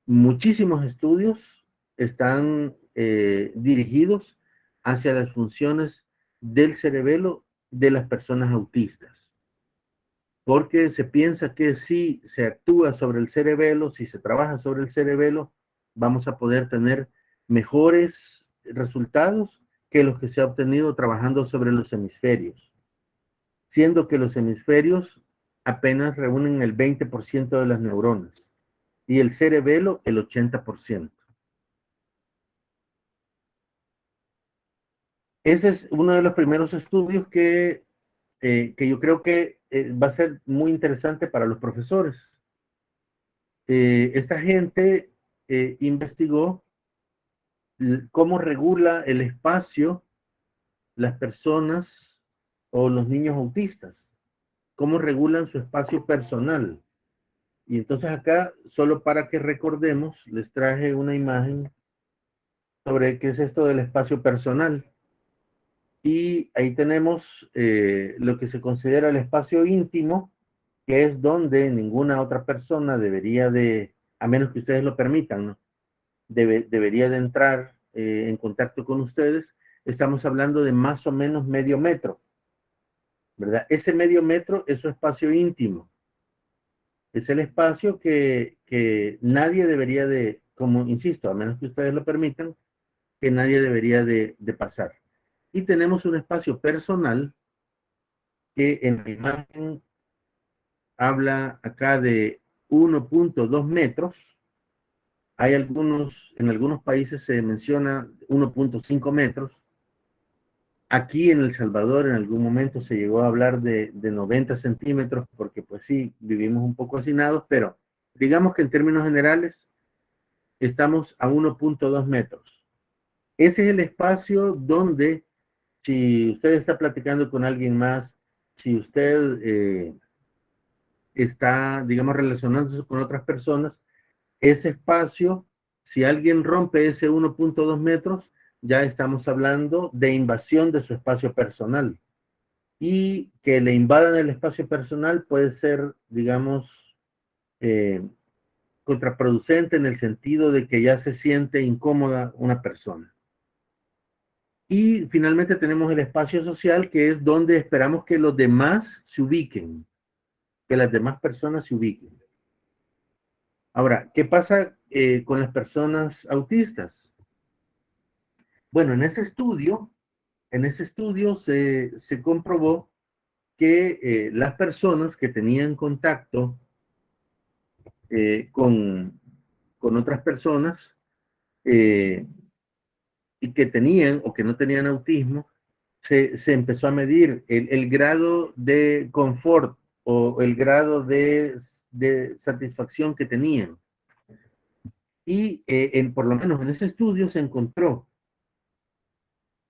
muchísimos estudios están dirigidos hacia las funciones del cerebelo de las personas autistas, porque se piensa que si se actúa sobre el cerebelo, si se trabaja sobre el cerebelo, vamos a poder tener mejores resultados que los que se ha obtenido trabajando sobre los hemisferios, siendo que los hemisferios apenas reúnen el 20% de las neuronas y el cerebelo el 80%. Ese es uno de los primeros estudios que yo creo que va a ser muy interesante para los profesores. Esta gente investigó cómo regula el espacio las personas o los niños autistas, cómo regulan su espacio personal. Y entonces acá, solo para que recordemos, les traje una imagen sobre qué es esto del espacio personal. Y ahí tenemos lo que se considera el espacio íntimo, que es donde ninguna otra persona debería de, a menos que ustedes lo permitan, ¿no? Debería de entrar en contacto con ustedes. Estamos hablando de más o menos medio metro, ¿verdad? Ese medio metro es su espacio íntimo. Es el espacio que nadie debería de, como insisto, a menos que ustedes lo permitan, que nadie debería de pasar. Y tenemos un espacio personal que en la imagen habla acá de 1.2 metros. Hay en algunos países se menciona 1.5 metros. Aquí en El Salvador en algún momento se llegó a hablar de 90 centímetros, porque pues sí, vivimos un poco hacinados, pero digamos que en términos generales estamos a 1.2 metros. Ese es el espacio donde, si usted está platicando con alguien más, si usted está, digamos, relacionándose con otras personas, ese espacio, si alguien rompe ese 1.2 metros, ya estamos hablando de invasión de su espacio personal. Y que le invadan el espacio personal puede ser, digamos, contraproducente en el sentido de que ya se siente incómoda una persona. Y finalmente tenemos el espacio social, que es donde esperamos que los demás se ubiquen, que las demás personas se ubiquen. Ahora, ¿qué pasa con las personas autistas? Bueno, en ese estudio se comprobó que las personas que tenían contacto con otras personas y que tenían o que no tenían autismo, se empezó a medir el grado de confort o el grado de satisfacción que tenían. Y por lo menos en ese estudio se encontró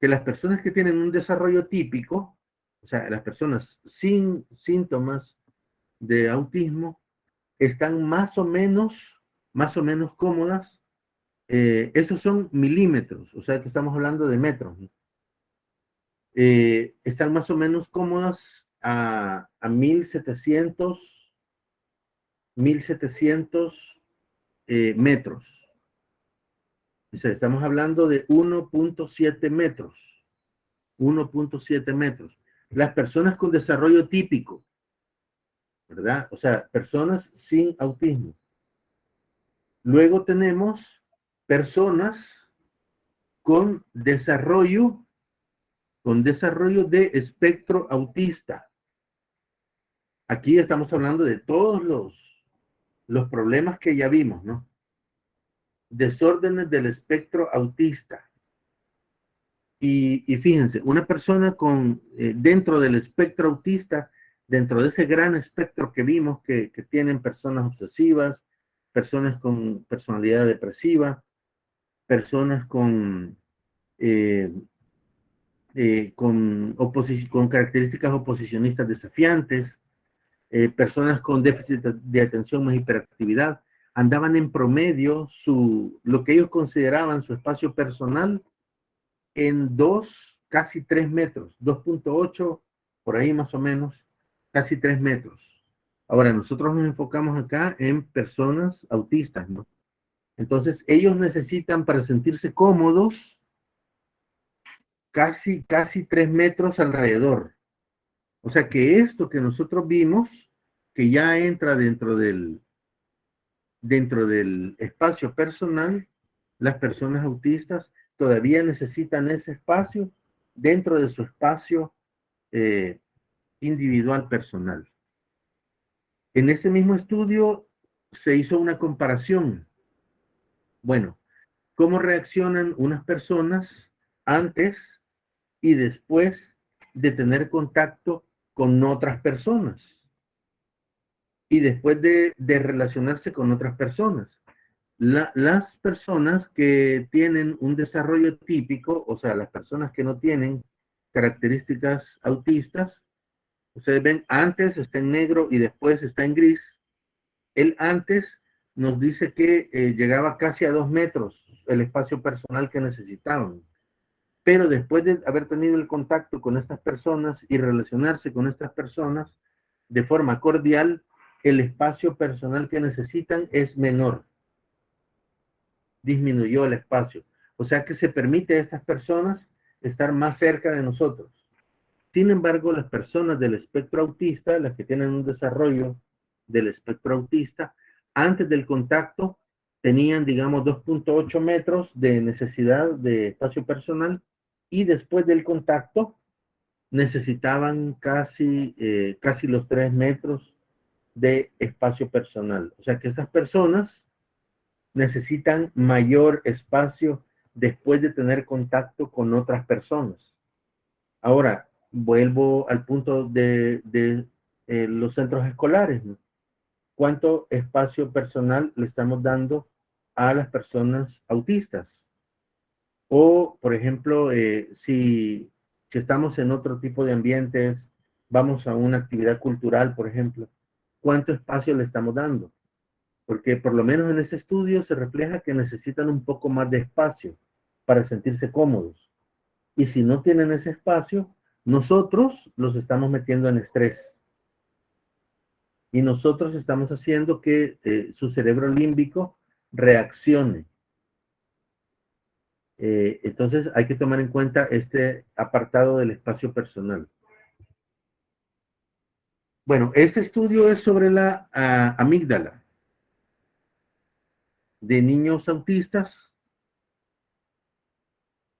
que las personas que tienen un desarrollo típico, o sea, las personas sin síntomas de autismo, están más o menos cómodas. Esos son milímetros, o sea que estamos hablando de metros, ¿no? Están más o menos cómodas a 1700 metros. O sea, estamos hablando de 1.7 metros. 1.7 metros. Las personas con desarrollo típico, ¿verdad? O sea, personas sin autismo. Luego tenemos personas con desarrollo de espectro autista. Aquí estamos hablando de todos los problemas que ya vimos, ¿no? Desórdenes del espectro autista. Y fíjense, una persona con dentro del espectro autista, dentro de ese gran espectro que vimos que tienen personas obsesivas, personas con personalidad depresiva, personas con con características oposicionistas desafiantes, personas con déficit de atención más hiperactividad, andaban en promedio lo que ellos consideraban su espacio personal en 2, casi 3 metros, 2.8, por ahí más o menos, casi 3 metros. Ahora, nosotros nos enfocamos acá en personas autistas, ¿no? Entonces, ellos necesitan para sentirse cómodos casi 3 metros alrededor. O sea que esto que nosotros vimos, que ya entra dentro del espacio personal, las personas autistas todavía necesitan ese espacio dentro de su espacio individual personal. En ese mismo estudio se hizo una comparación. Bueno, ¿cómo reaccionan unas personas antes y después de tener contacto con otras personas? Y después de relacionarse con otras personas. Las personas que tienen un desarrollo típico, o sea, las personas que no tienen características autistas, ustedes ven, antes está en negro y después está en gris. El antes nos dice que llegaba casi a 2 metros el espacio personal que necesitaban. Pero después de haber tenido el contacto con estas personas y relacionarse con estas personas de forma cordial, el espacio personal que necesitan es menor. Disminuyó el espacio. O sea que se permite a estas personas estar más cerca de nosotros. Sin embargo, las personas del espectro autista, las que tienen un desarrollo del espectro autista, antes del contacto tenían, digamos, 2.8 metros de necesidad de espacio personal y después del contacto necesitaban casi los 3 metros de espacio personal. O sea que esas personas necesitan mayor espacio después de tener contacto con otras personas. Ahora, vuelvo al punto de los centros escolares, ¿no? ¿Cuánto espacio personal le estamos dando a las personas autistas? O, por ejemplo, si estamos en otro tipo de ambientes, vamos a una actividad cultural, por ejemplo, ¿cuánto espacio le estamos dando? Porque por lo menos en ese estudio se refleja que necesitan un poco más de espacio para sentirse cómodos. Y si no tienen ese espacio, nosotros los estamos metiendo en estrés. Y nosotros estamos haciendo que su cerebro límbico reaccione. Entonces hay que tomar en cuenta este apartado del espacio personal. Bueno, este estudio es sobre la amígdala de niños autistas,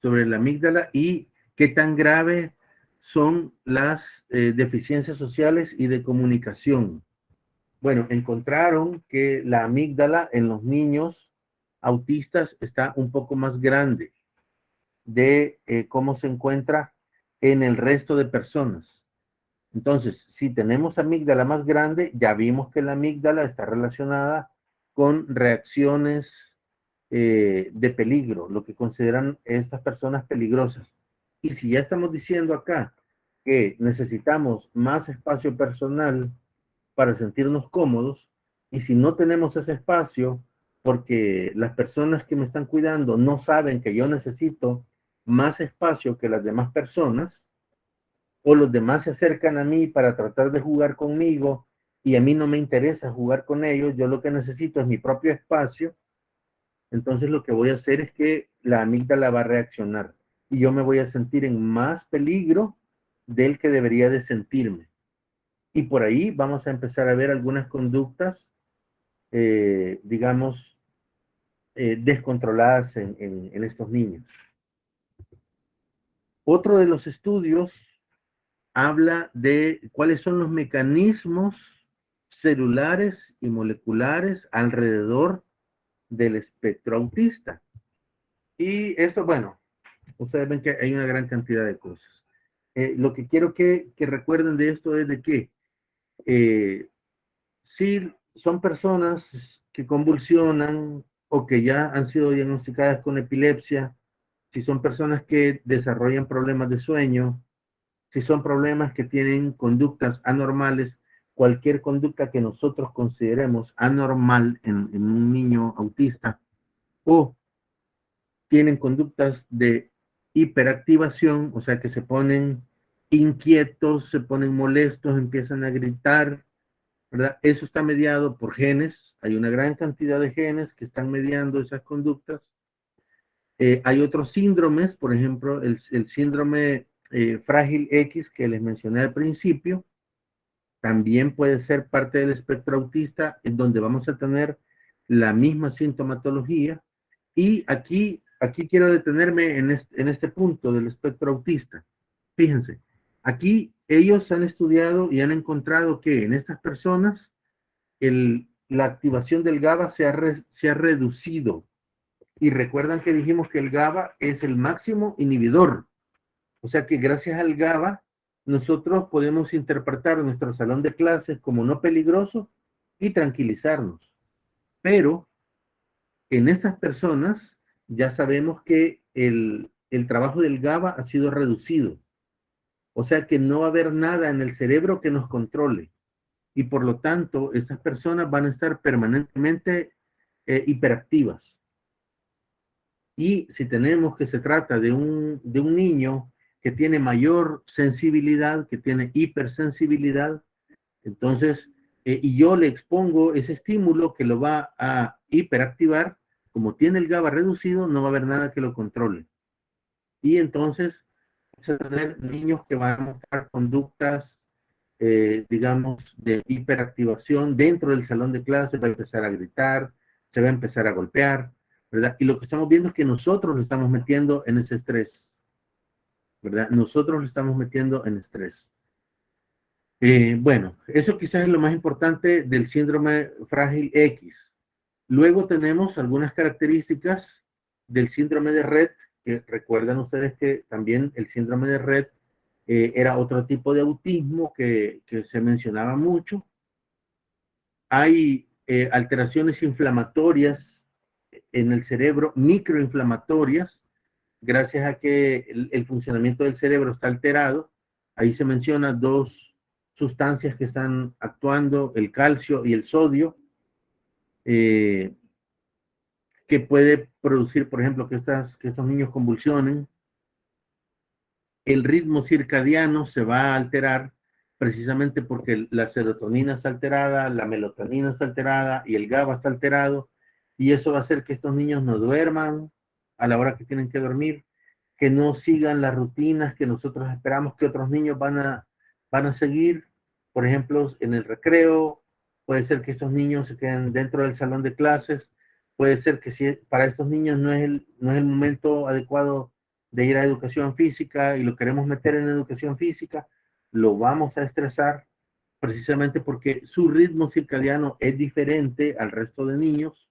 sobre la amígdala y qué tan grave son las deficiencias sociales y de comunicación. Bueno, encontraron que la amígdala en los niños autistas está un poco más grande de cómo se encuentra en el resto de personas. Entonces, si tenemos amígdala más grande, ya vimos que la amígdala está relacionada con reacciones de peligro, lo que consideran estas personas peligrosas. Y si ya estamos diciendo acá que necesitamos más espacio personal para sentirnos cómodos, y si no tenemos ese espacio, porque las personas que me están cuidando no saben que yo necesito más espacio que las demás personas, o los demás se acercan a mí para tratar de jugar conmigo y a mí no me interesa jugar con ellos, yo lo que necesito es mi propio espacio, entonces lo que voy a hacer es que la amígdala va a reaccionar y yo me voy a sentir en más peligro del que debería de sentirme. Y por ahí vamos a empezar a ver algunas conductas, digamos, descontroladas en estos niños. Otro de los estudios habla de cuáles son los mecanismos celulares y moleculares alrededor del espectro autista. Y esto, bueno, ustedes ven que hay una gran cantidad de cosas. Lo que quiero que recuerden de esto es de que si son personas que convulsionan o que ya han sido diagnosticadas con epilepsia, si son personas que desarrollan problemas de sueño, si son problemas que tienen conductas anormales, cualquier conducta que nosotros consideremos anormal en un niño autista, o tienen conductas de hiperactivación, o sea que se ponen inquietos, se ponen molestos, empiezan a gritar, ¿verdad? Eso está mediado por genes, hay una gran cantidad de genes que están mediando esas conductas. Hay otros síndromes, por ejemplo, el síndrome frágil X que les mencioné al principio, también puede ser parte del espectro autista, en donde vamos a tener la misma sintomatología. Y aquí quiero detenerme en este punto del espectro autista. Fíjense, aquí ellos han estudiado y han encontrado que en estas personas la activación del GABA se ha reducido. Y recuerdan que dijimos que el GABA es el máximo inhibidor. O sea que gracias al GABA nosotros podemos interpretar nuestro salón de clases como no peligroso y tranquilizarnos. Pero en estas personas ya sabemos que el trabajo del GABA ha sido reducido. O sea que no va a haber nada en el cerebro que nos controle. Y por lo tanto, estas personas van a estar permanentemente hiperactivas. Y si tenemos que se trata de un niño que tiene mayor sensibilidad, que tiene hipersensibilidad, entonces, y yo le expongo ese estímulo que lo va a hiperactivar, como tiene el GABA reducido, no va a haber nada que lo controle. Y entonces, vamos a tener niños que van a mostrar conductas, digamos, de hiperactivación dentro del salón de clase, va a empezar a gritar, se va a empezar a golpear, ¿verdad? Y lo que estamos viendo es que nosotros lo estamos metiendo en ese estrés, ¿verdad? Nosotros lo estamos metiendo en estrés. Bueno, eso quizás es lo más importante del síndrome frágil X. Luego tenemos algunas características del síndrome de Rett, que recuerdan ustedes que también el síndrome de Rett era otro tipo de autismo que se mencionaba mucho. Hay alteraciones inflamatorias en el cerebro, microinflamatorias, gracias a que el funcionamiento del cerebro está alterado. Ahí se menciona dos sustancias que están actuando, el calcio y el sodio, que puede producir, por ejemplo, que estos niños convulsionen. El ritmo circadiano se va a alterar precisamente porque la serotonina está alterada, la melatonina está alterada y el GABA está alterado, y eso va a hacer que estos niños no duerman a la hora que tienen que dormir, que no sigan las rutinas que nosotros esperamos que otros niños van a seguir. Por ejemplo, en el recreo, puede ser que estos niños se queden dentro del salón de clases, puede ser que si para estos niños no es el momento adecuado de ir a educación física y lo queremos meter en educación física, lo vamos a estresar precisamente porque su ritmo circadiano es diferente al resto de niños,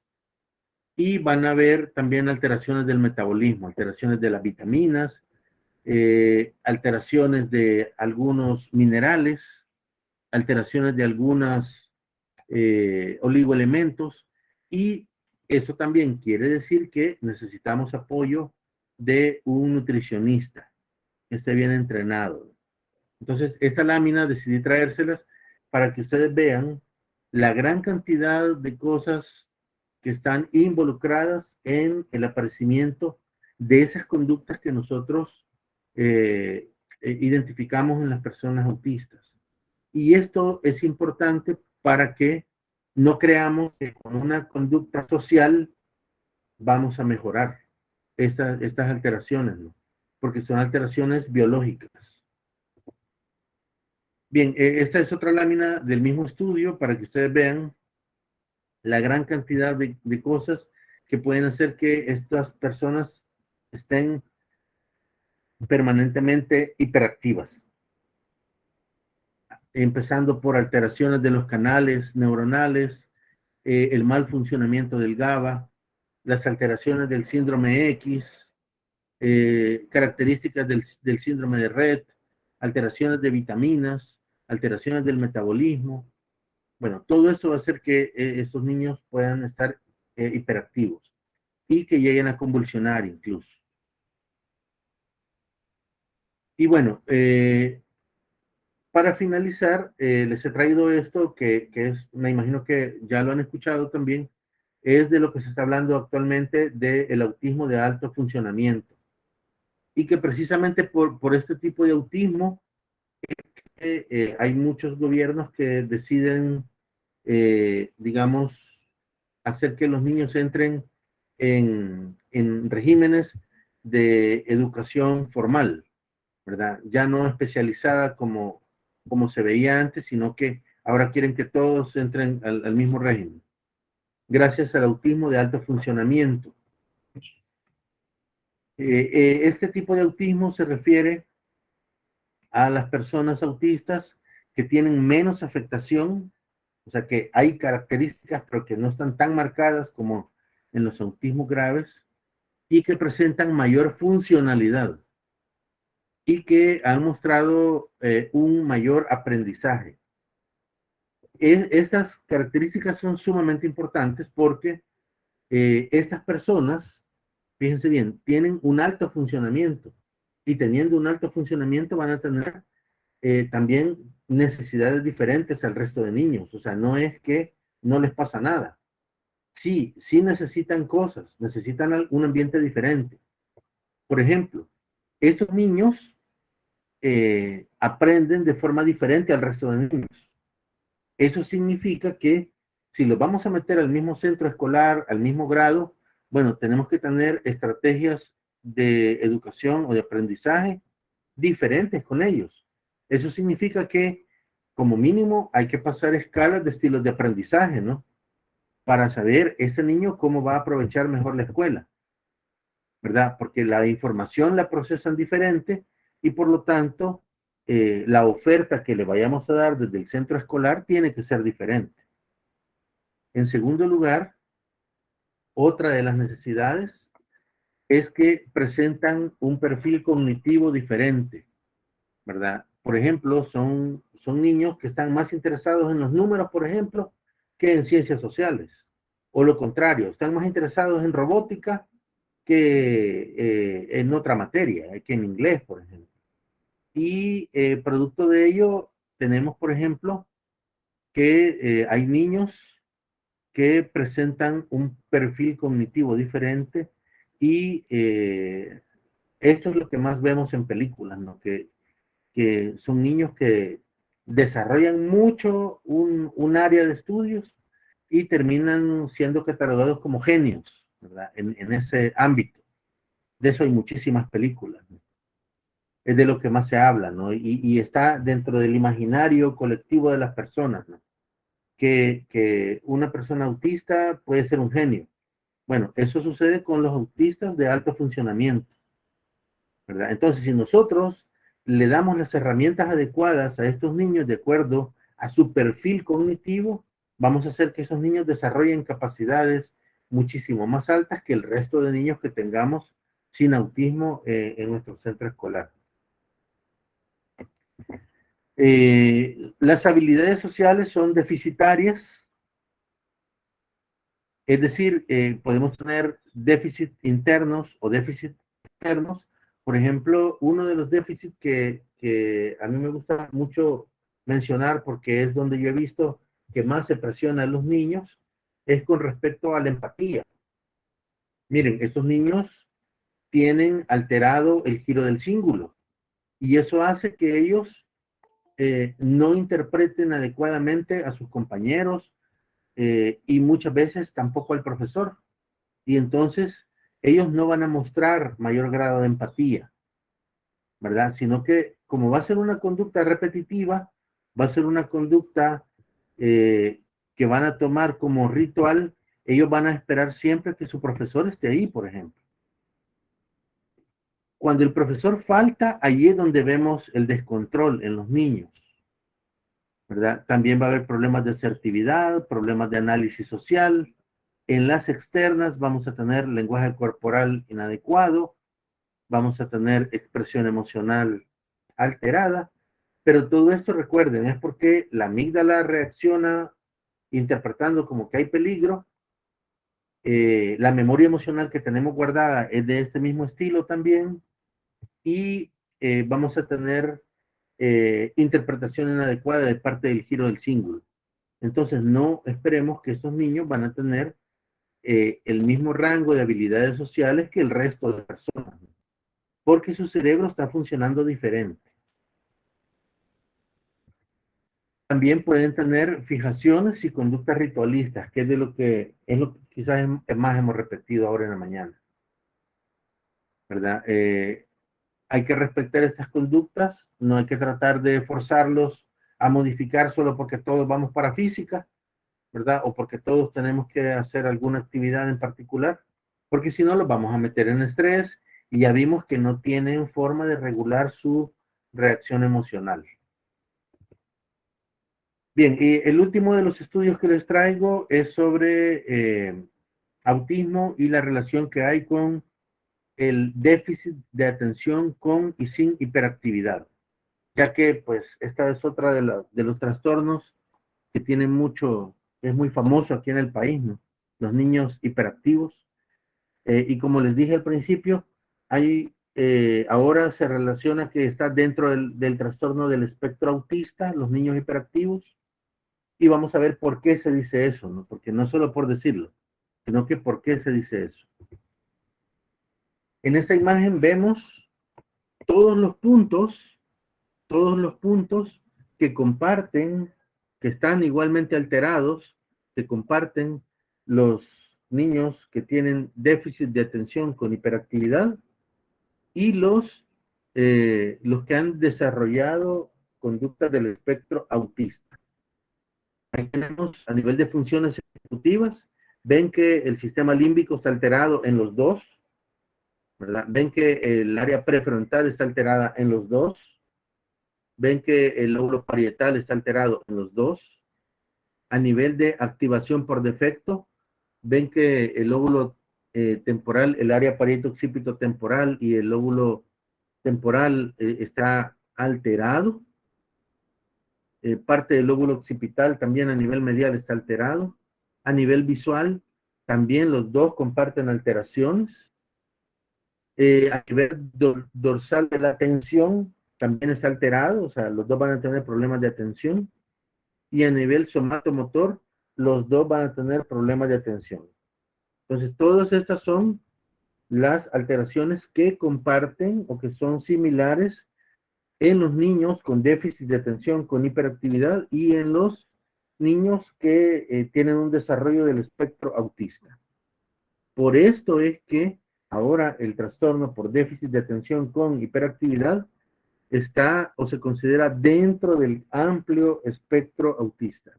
y van a haber también alteraciones del metabolismo, alteraciones de las vitaminas, alteraciones de algunos minerales, alteraciones de algunos oligoelementos, y eso también quiere decir que necesitamos apoyo de un nutricionista que esté bien entrenado. Entonces, esta lámina decidí traérselas para que ustedes vean la gran cantidad de cosas que están involucradas en el aparecimiento de esas conductas que nosotros identificamos en las personas autistas. Y esto es importante para que no creamos que con una conducta social vamos a mejorar estas alteraciones, ¿no? Porque son alteraciones biológicas. Bien, esta es otra lámina del mismo estudio para que ustedes vean la gran cantidad de cosas que pueden hacer que estas personas estén permanentemente hiperactivas. Empezando por alteraciones de los canales neuronales, el mal funcionamiento del GABA, las alteraciones del síndrome X, características del síndrome de Rett, alteraciones de vitaminas, alteraciones del metabolismo. Bueno, todo eso va a hacer que estos niños puedan estar hiperactivos y que lleguen a convulsionar incluso. Y bueno, para finalizar, les he traído esto que es, me imagino que ya lo han escuchado también, es de lo que se está hablando actualmente del autismo de alto funcionamiento. Y que precisamente por este tipo de autismo hay muchos gobiernos que deciden, digamos, hacer que los niños entren en regímenes de educación formal, ¿verdad? Ya no especializada como se veía antes, sino que ahora quieren que todos entren al mismo régimen, gracias al autismo de alto funcionamiento. Este tipo de autismo se refiere a las personas autistas que tienen menos afectación, o sea que hay características pero que no están tan marcadas como en los autismos graves y que presentan mayor funcionalidad y que han mostrado un mayor aprendizaje. Estas características son sumamente importantes porque estas personas, fíjense bien, tienen un alto funcionamiento y teniendo un alto funcionamiento van a tener también necesidades diferentes al resto de niños. O sea, no es que no les pasa nada. Sí, sí necesitan cosas, necesitan un ambiente diferente. Por ejemplo, estos niños aprenden de forma diferente al resto de niños. Eso significa que si los vamos a meter al mismo centro escolar, al mismo grado, bueno, tenemos que tener estrategias de educación o de aprendizaje diferentes con ellos. Eso significa que, como mínimo, hay que pasar escalas de estilos de aprendizaje, ¿no? Para saber ese niño cómo va a aprovechar mejor la escuela, ¿verdad? Porque la información la procesan diferente y por lo tanto la oferta que le vayamos a dar desde el centro escolar tiene que ser diferente. En segundo lugar, otra de las necesidades es que presentan un perfil cognitivo diferente, ¿verdad? Por ejemplo, son niños que están más interesados en los números, por ejemplo, que en ciencias sociales. O lo contrario, están más interesados en robótica que en otra materia, que en inglés, por ejemplo. Y producto de ello, tenemos, por ejemplo, que hay niños que presentan un perfil cognitivo diferente y esto es lo que más vemos en películas, ¿no? Que son niños que desarrollan mucho un área de estudios y terminan siendo catalogados como genios, ¿verdad? En ese ámbito. De eso hay muchísimas películas, ¿no? Es de lo que más se habla, ¿no? Y está dentro del imaginario colectivo de las personas, ¿no? Que una persona autista puede ser un genio. Bueno, eso sucede con los autistas de alto funcionamiento, ¿verdad? Entonces, si nosotros le damos las herramientas adecuadas a estos niños de acuerdo a su perfil cognitivo, vamos a hacer que esos niños desarrollen capacidades muchísimo más altas que el resto de niños que tengamos sin autismo en nuestro centro escolar. Las habilidades sociales son deficitarias, es decir, podemos tener déficits internos o déficits externos. Por ejemplo, uno de los déficits que a mí me gusta mucho mencionar porque es donde yo he visto que más se presiona a los niños es con respecto a la empatía. Miren, estos niños tienen alterado el giro del cíngulo y eso hace que ellos no interpreten adecuadamente a sus compañeros y muchas veces tampoco al profesor. Y entonces ellos no van a mostrar mayor grado de empatía, ¿verdad? Sino que como va a ser una conducta repetitiva, va a ser una conducta que van a tomar como ritual, ellos van a esperar siempre que su profesor esté ahí, por ejemplo. Cuando el profesor falta, ahí es donde vemos el descontrol en los niños, ¿verdad? También va a haber problemas de asertividad, problemas de análisis social. En las externas vamos a tener lenguaje corporal inadecuado, vamos a tener expresión emocional alterada, pero todo esto, recuerden, es porque la amígdala reacciona interpretando como que hay peligro. La memoria emocional que tenemos guardada es de este mismo estilo también, y vamos a tener interpretación inadecuada de parte del giro del cíngulo. Entonces, no esperemos que estos niños van a tener el mismo rango de habilidades sociales que el resto de personas, porque su cerebro está funcionando diferente. También pueden tener fijaciones y conductas ritualistas, que es de lo que quizás más hemos repetido ahora en la mañana, ¿verdad? Hay que respetar estas conductas, no hay que tratar de forzarlos a modificar solo porque todos vamos para física, ¿verdad? O porque todos tenemos que hacer alguna actividad en particular, porque si no los vamos a meter en estrés y ya vimos que no tienen forma de regular su reacción emocional. Bien, y el último de los estudios que les traigo es sobre autismo y la relación que hay con el déficit de atención con y sin hiperactividad, ya que pues esta es otra de los trastornos que tienen mucho, es muy famoso aquí en el país, ¿no? Los niños hiperactivos. Y como les dije al principio, hay, ahora se relaciona que está dentro del trastorno del espectro autista, los niños hiperactivos, y vamos a ver por qué se dice eso, ¿no? Porque no solo por decirlo, sino que por qué se dice eso. En esta imagen vemos todos los puntos que comparten, que están igualmente alterados, que comparten los niños que tienen déficit de atención con hiperactividad y los que han desarrollado conductas del espectro autista. Ahí tenemos a nivel de funciones ejecutivas, ven que el sistema límbico está alterado en los dos, ¿verdad? Ven que el área prefrontal está alterada en los dos, ven que el lóbulo parietal está alterado en los dos. A nivel de activación por defecto, ven que el lóbulo temporal, el área parieto-occipito temporal y el lóbulo temporal está alterado. Parte del lóbulo occipital también a nivel medial está alterado. A nivel visual, también los dos comparten alteraciones. A nivel dorsal de la atención, también está alterado, o sea, los dos van a tener problemas de atención. Y a nivel somatomotor, los dos van a tener problemas de atención. Entonces, todas estas son las alteraciones que comparten o que son similares en los niños con déficit de atención, con hiperactividad y en los niños que tienen un desarrollo del espectro autista. Por esto es que ahora el trastorno por déficit de atención con hiperactividad está o se considera dentro del amplio espectro autista.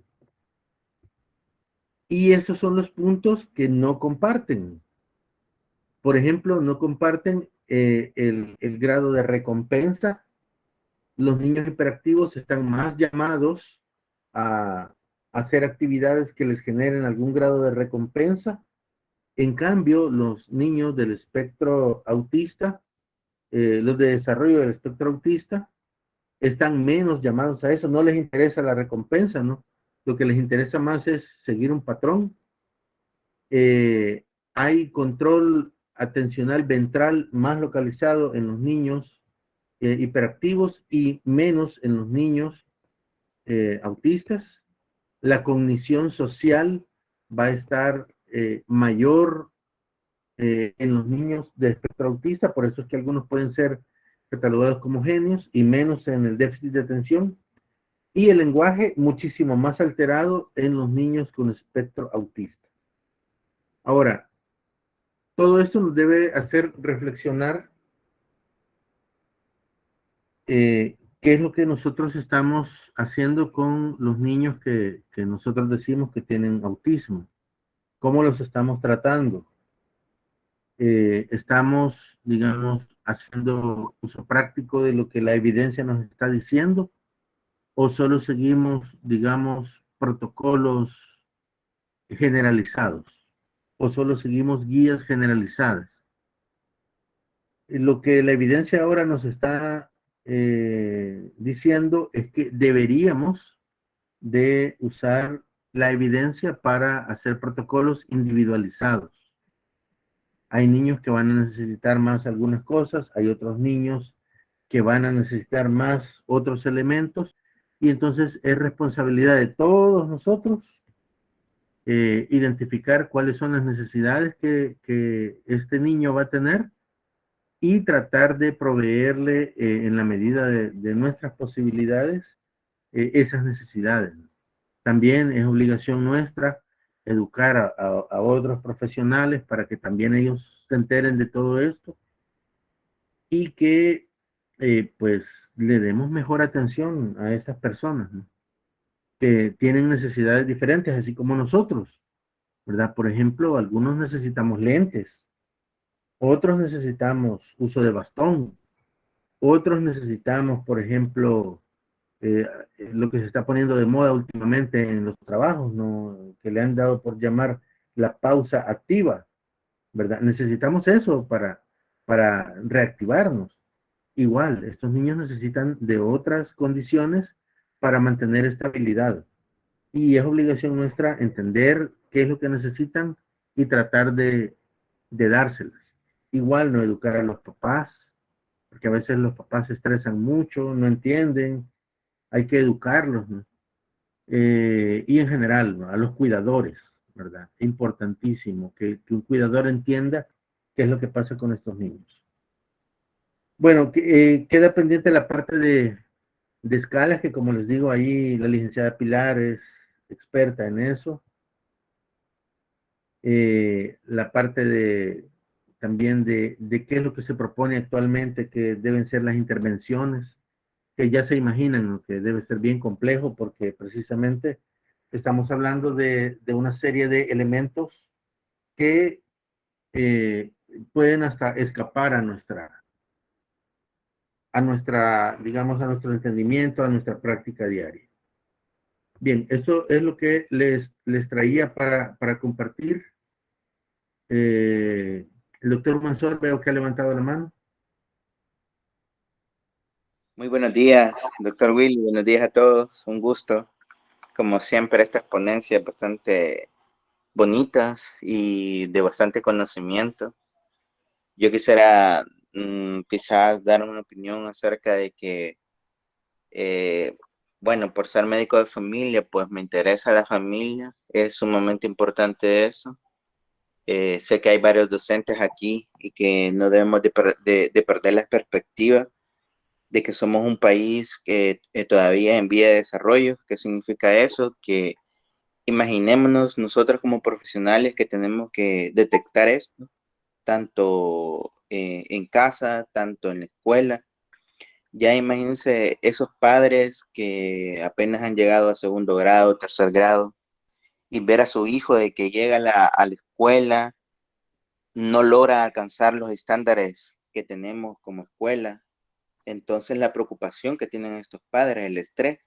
Y esos son los puntos que no comparten. Por ejemplo, no comparten el grado de recompensa. Los niños hiperactivos están más llamados a hacer actividades que les generen algún grado de recompensa. En cambio, los niños del espectro autista, los de desarrollo del espectro autista, están menos llamados a eso. No les interesa la recompensa, ¿no? Lo que les interesa más es seguir un patrón. Hay control atencional ventral más localizado en los niños hiperactivos y menos en los niños autistas. La cognición social va a estar mayor en los niños de espectro autista, por eso es que algunos pueden ser catalogados como genios y menos en el déficit de atención. Y el lenguaje muchísimo más alterado en los niños con espectro autista. Ahora, todo esto nos debe hacer reflexionar qué es lo que nosotros estamos haciendo con los niños que nosotros decimos que tienen autismo. ¿Cómo los estamos tratando? Estamos, digamos, haciendo uso práctico de lo que la evidencia nos está diciendo, o solo seguimos, digamos, protocolos generalizados, o solo seguimos guías generalizadas. Lo que la evidencia ahora nos está diciendo es que deberíamos de usar la evidencia para hacer protocolos individualizados. Hay niños que van a necesitar más algunas cosas, hay otros niños que van a necesitar más otros elementos, y entonces es responsabilidad de todos nosotros identificar cuáles son las necesidades que este niño va a tener y tratar de proveerle en la medida de nuestras posibilidades esas necesidades. También es obligación nuestra educar a otros profesionales para que también ellos se enteren de todo esto y que pues le demos mejor atención a estas personas, ¿no? Que tienen necesidades diferentes, así como nosotros, ¿verdad? Por ejemplo, algunos necesitamos lentes, otros necesitamos uso de bastón, otros necesitamos, por ejemplo, eh, lo que se está poniendo de moda últimamente en los trabajos, ¿no? Que le han dado por llamar la pausa activa, ¿verdad? Necesitamos eso para reactivarnos. Igual, estos niños necesitan de otras condiciones para mantener estabilidad. Y es obligación nuestra entender qué es lo que necesitan y tratar de dárselas. Igual, no educar a los papás, porque a veces los papás se estresan mucho, no entienden, hay que educarlos, ¿no? Y en general, ¿no? A los cuidadores, ¿verdad? Importantísimo que un cuidador entienda qué es lo que pasa con estos niños. Bueno, queda pendiente la parte de escalas, que como les digo, ahí la licenciada Pilar es experta en eso. La parte también de qué es lo que se propone actualmente, que deben ser las intervenciones, que ya se imaginan, ¿no? Que debe ser bien complejo porque precisamente estamos hablando de una serie de elementos que eh, pueden hasta escapar digamos, a nuestro entendimiento, a nuestra práctica diaria. Bien, eso es lo que les traía para compartir. El doctor Mansor, veo que ha levantado la mano. Muy buenos días, doctor Willy. Buenos días a todos. Un gusto. Como siempre, estas ponencias bastante bonitas y de bastante conocimiento. Yo quisiera quizás dar una opinión acerca de que, bueno, por ser médico de familia, pues me interesa la familia. Es sumamente importante eso. Sé que hay varios docentes aquí y que no debemos de perder la perspectiva de que somos un país que todavía en vía de desarrollo. ¿Qué significa eso? Que imaginémonos nosotros como profesionales que tenemos que detectar esto, tanto en casa, tanto en la escuela. Ya imagínense esos padres que apenas han llegado a segundo grado, tercer grado, y ver a su hijo de que llega a la escuela, no logra alcanzar los estándares que tenemos como escuela. Entonces la preocupación que tienen estos padres, el estrés.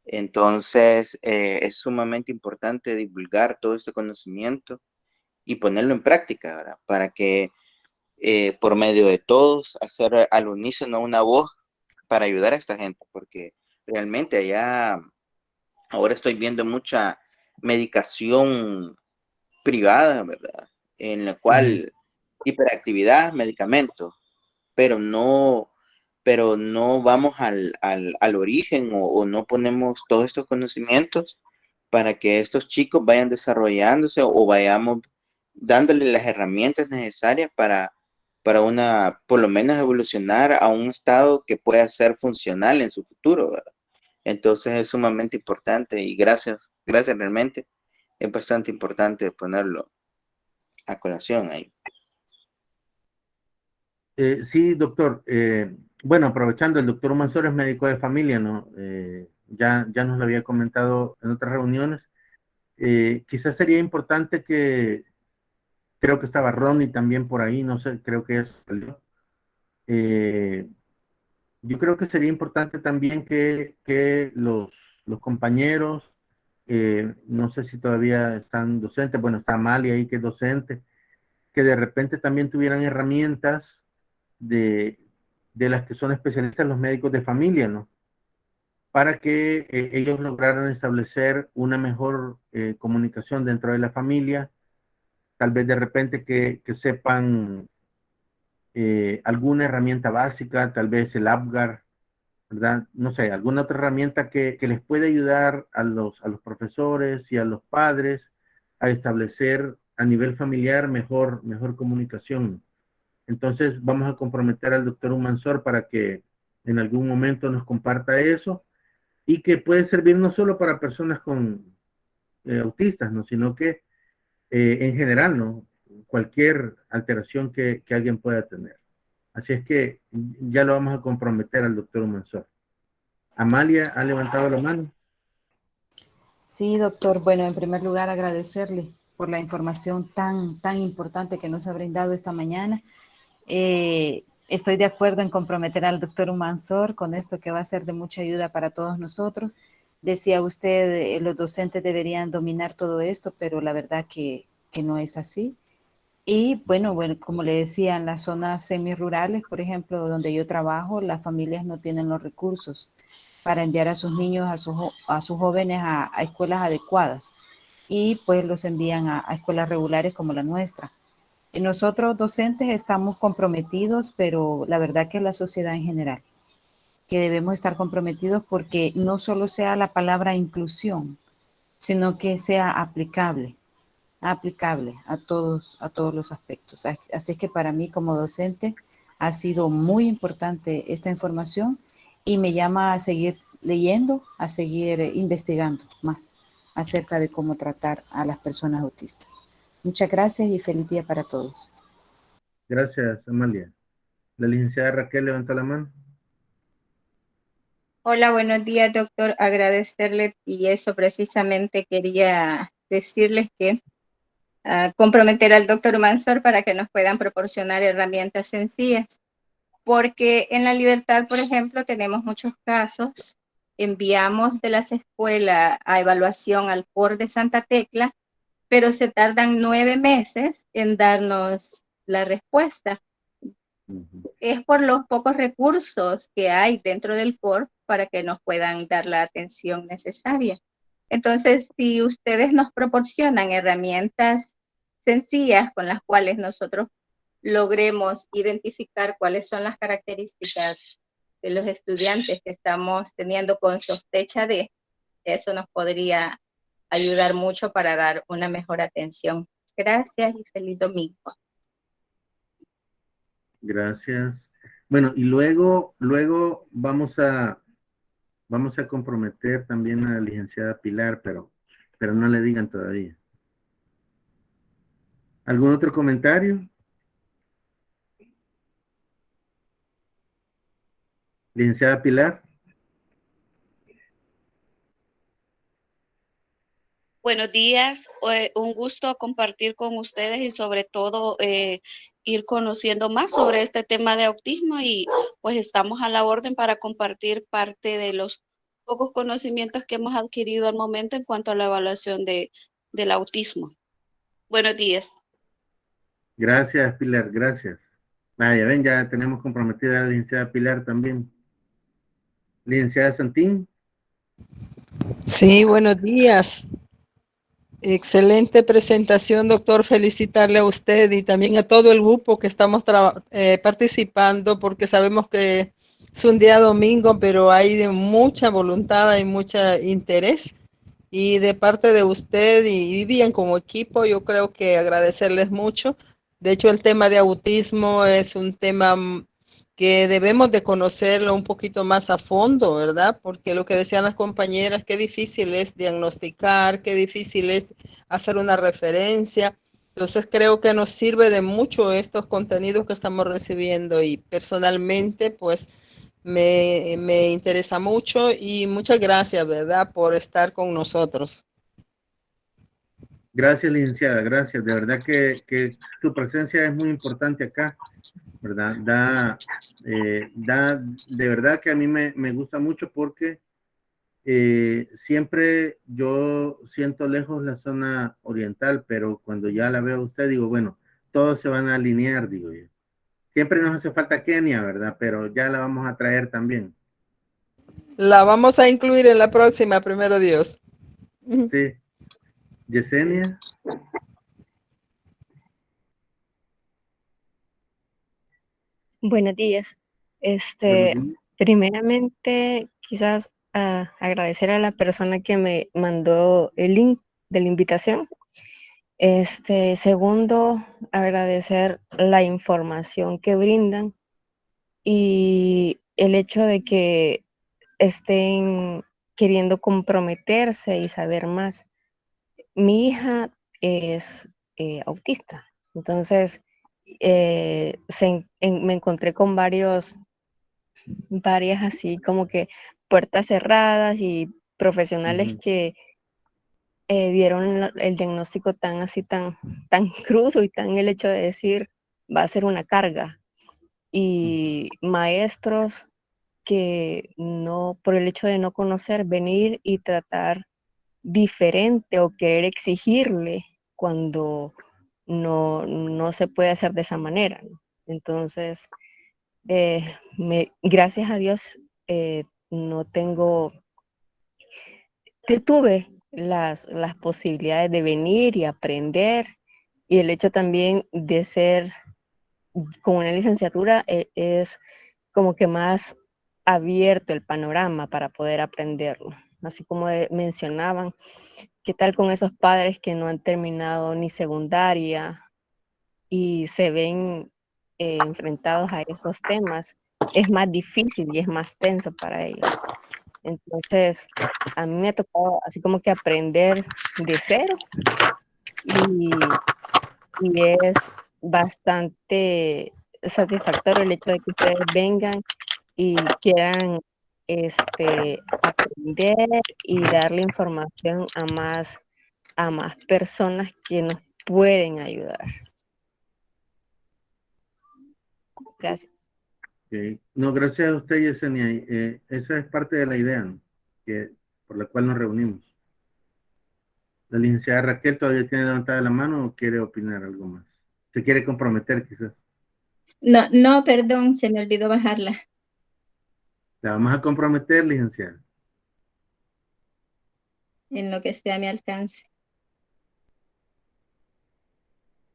Entonces es sumamente importante divulgar todo este conocimiento y ponerlo en práctica, ¿verdad? Para que por medio de todos hacer al unísono una voz para ayudar a esta gente, porque realmente allá ahora estoy viendo mucha medicación privada, ¿verdad? En la cual hiperactividad, medicamentos, pero no vamos al origen o no ponemos todos estos conocimientos para que estos chicos vayan desarrollándose o vayamos dándole las herramientas necesarias para por lo menos evolucionar a un estado que pueda ser funcional en su futuro, ¿verdad? Entonces es sumamente importante y gracias realmente. Es bastante importante ponerlo a colación ahí. Sí, doctor. Bueno, aprovechando, el doctor Mansor es médico de familia, ¿no? Ya nos lo había comentado en otras reuniones. Quizás sería importante creo que estaba Ronnie también por ahí, no sé, creo que eso salió. Yo creo que sería importante también que los compañeros, no sé si todavía están docentes, bueno, está Mali ahí que es docente, que de repente también tuvieran herramientas de, de las que son especialistas los médicos de familia, ¿no? Para que ellos lograran establecer una mejor comunicación dentro de la familia, tal vez de repente que sepan alguna herramienta básica, tal vez el APGAR, ¿verdad? No sé, alguna otra herramienta que les puede ayudar a los profesores y a los padres a establecer a nivel familiar mejor comunicación. Entonces vamos a comprometer al doctor Humansor para que en algún momento nos comparta eso y que puede servir no solo para personas con autistas, ¿no? Sino que en general, ¿no? Cualquier alteración que alguien pueda tener. Así es que ya lo vamos a comprometer al doctor Humansor. Amalia ha levantado la mano. Sí, doctor. Bueno, en primer lugar, agradecerle por la información tan importante que nos ha brindado esta mañana. Estoy de acuerdo en comprometer al doctor Humansor con esto que va a ser de mucha ayuda para todos nosotros. Decía usted, los docentes deberían dominar todo esto, pero la verdad que no es así. Y bueno, como le decía, en las zonas semirurales, por ejemplo, donde yo trabajo, las familias no tienen los recursos para enviar a sus niños, a sus jóvenes a escuelas adecuadas y pues los envían a escuelas regulares como la nuestra. Nosotros docentes estamos comprometidos, pero la verdad que la sociedad en general, que debemos estar comprometidos porque no solo sea la palabra inclusión, sino que sea aplicable a todos los aspectos. Así es que para mí como docente ha sido muy importante esta información y me llama a seguir leyendo, a seguir investigando más acerca de cómo tratar a las personas autistas. Muchas gracias y feliz día para todos. Gracias, Amalia. La licenciada Raquel levantó la mano. Hola, buenos días, doctor. Agradecerle y eso precisamente quería decirles que comprometer al doctor Mansor para que nos puedan proporcionar herramientas sencillas. Porque en La Libertad, por ejemplo, tenemos muchos casos. Enviamos de las escuelas a evaluación al COR de Santa Tecla, pero se tardan 9 meses en darnos la respuesta. Es por los pocos recursos que hay dentro del COR para que nos puedan dar la atención necesaria. Entonces, si ustedes nos proporcionan herramientas sencillas con las cuales nosotros logremos identificar cuáles son las características de los estudiantes que estamos teniendo con sospecha de, eso nos podría ayudar mucho para dar una mejor atención. Gracias y feliz domingo. Gracias. Bueno, y luego vamos a comprometer también a la licenciada Pilar, pero no le digan todavía. ¿Algún otro comentario? Licenciada Pilar. Buenos días, un gusto compartir con ustedes y sobre todo ir conociendo más sobre este tema de autismo y pues estamos a la orden para compartir parte de los pocos conocimientos que hemos adquirido al momento en cuanto a la evaluación del autismo. Buenos días. Gracias, Pilar, gracias. Ya ven, ya tenemos comprometida a la licenciada Pilar también. Licenciada Santín. Sí, buenos días. Excelente presentación, doctor. Felicitarle a usted y también a todo el grupo que estamos participando, porque sabemos que es un día domingo, pero hay de mucha voluntad, hay mucho interés. Y de parte de usted y Vivian como equipo, yo creo que agradecerles mucho. De hecho, el tema de autismo es un tema que debemos de conocerlo un poquito más a fondo, ¿verdad? Porque lo que decían las compañeras, qué difícil es diagnosticar, qué difícil es hacer una referencia. Entonces creo que nos sirve de mucho estos contenidos que estamos recibiendo y personalmente pues me interesa mucho y muchas gracias, ¿verdad? Por estar con nosotros. Gracias, licenciada, gracias. De verdad que su presencia es muy importante acá, ¿verdad? De verdad que a mí me gusta mucho porque siempre yo siento lejos la zona oriental, pero cuando ya la veo a usted, digo, bueno, todos se van a alinear, digo yo. Siempre nos hace falta Kenia, ¿verdad? Pero ya la vamos a traer también. La vamos a incluir en la próxima, primero Dios. Sí. Yesenia. Buenos días. Buenos días. Primeramente, quizás agradecer a la persona que me mandó el link de la invitación. Segundo, agradecer la información que brindan y el hecho de que estén queriendo comprometerse y saber más. Mi hija es autista, entonces me encontré con varias así como que puertas cerradas y profesionales que dieron el diagnóstico tan crudo y tan el hecho de decir va a ser una carga. Y maestros que no, por el hecho de no conocer, venir y tratar diferente o querer exigirle cuando no se puede hacer de esa manera, ¿no? Entonces, gracias a Dios, no tuve las posibilidades de venir y aprender, y el hecho también de ser con una licenciatura es como que más abierto el panorama para poder aprenderlo. Así como mencionaban, ¿qué tal con esos padres que no han terminado ni secundaria y se ven enfrentados a esos temas? Es más difícil y es más tenso para ellos. Entonces, a mí me ha tocado así como que aprender de cero y es bastante satisfactorio el hecho de que ustedes vengan y quieran aprender y darle información a más personas que nos pueden ayudar. Gracias. Okay. No, gracias a usted, Yesenia. Esa es parte de la idea, ¿no? Por la cual nos reunimos. La licenciada Raquel todavía tiene levantada la mano o quiere opinar algo más. ¿Se quiere comprometer quizás? No, perdón, se me olvidó bajarla. La vamos a comprometer, licenciada. En lo que esté a mi alcance.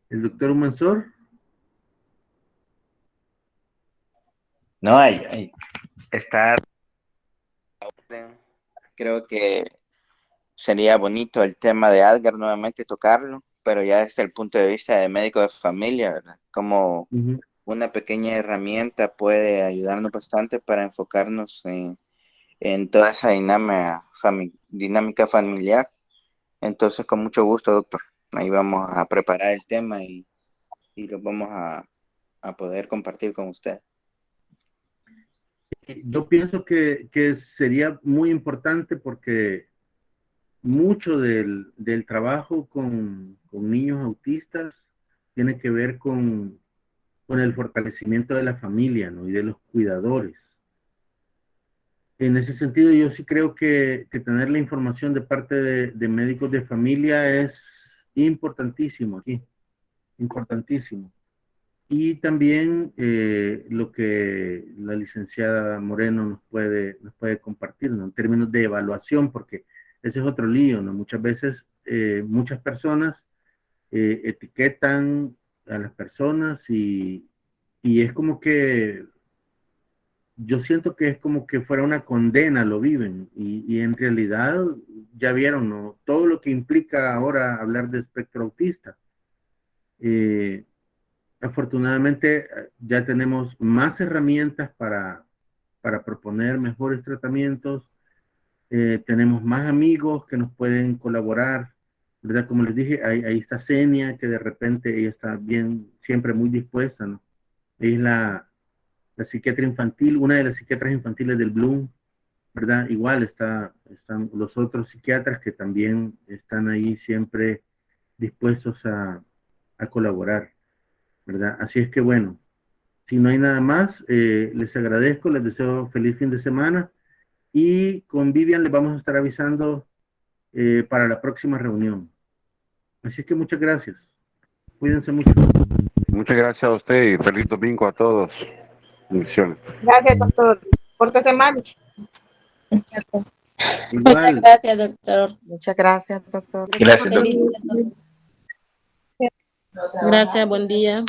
¿El doctor Humansor? No, está. Creo que sería bonito el tema de Adgar nuevamente tocarlo, pero ya desde el punto de vista de médico de familia, ¿verdad? Como una pequeña herramienta puede ayudarnos bastante para enfocarnos en toda esa dinámica familiar. Entonces, con mucho gusto, doctor. Ahí vamos a preparar el tema y lo vamos a poder compartir con usted. Yo pienso que sería muy importante porque mucho del trabajo con niños autistas tiene que ver con el fortalecimiento de la familia, ¿no? Y de los cuidadores. En ese sentido, yo sí creo que tener la información de parte de médicos de familia es importantísimo aquí, importantísimo. Y también lo que la licenciada Moreno nos puede compartir, ¿no? En términos de evaluación, porque ese es otro lío, ¿no? Muchas veces, muchas personas etiquetan a las personas y es como que yo siento que es como que fuera una condena, lo viven, y en realidad ya vieron, ¿no? Todo lo que implica ahora hablar de espectro autista. Afortunadamente ya tenemos más herramientas para proponer mejores tratamientos, tenemos más amigos que nos pueden colaborar, ¿verdad? Como les dije, ahí está Senia, que de repente ella está bien, siempre muy dispuesta, ¿no? Ella es la psiquiatra infantil, una de las psiquiatras infantiles del Bloom, ¿verdad? Igual están los otros psiquiatras que también están ahí siempre dispuestos a colaborar, ¿verdad? Así es que bueno, si no hay nada más, les agradezco, les deseo feliz fin de semana y con Vivian les vamos a estar avisando para la próxima reunión. Así es que muchas gracias. Cuídense mucho. Muchas gracias a usted y feliz domingo a todos. Bendiciones. Gracias, doctor. Pórtese mal. Muchas gracias, doctor. Muchas gracias, doctor. Gracias, Feliz doctor. día a todos. Gracias, buen día.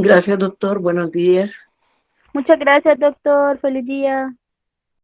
Gracias, doctor. Buenos días. Muchas gracias, doctor. Feliz día.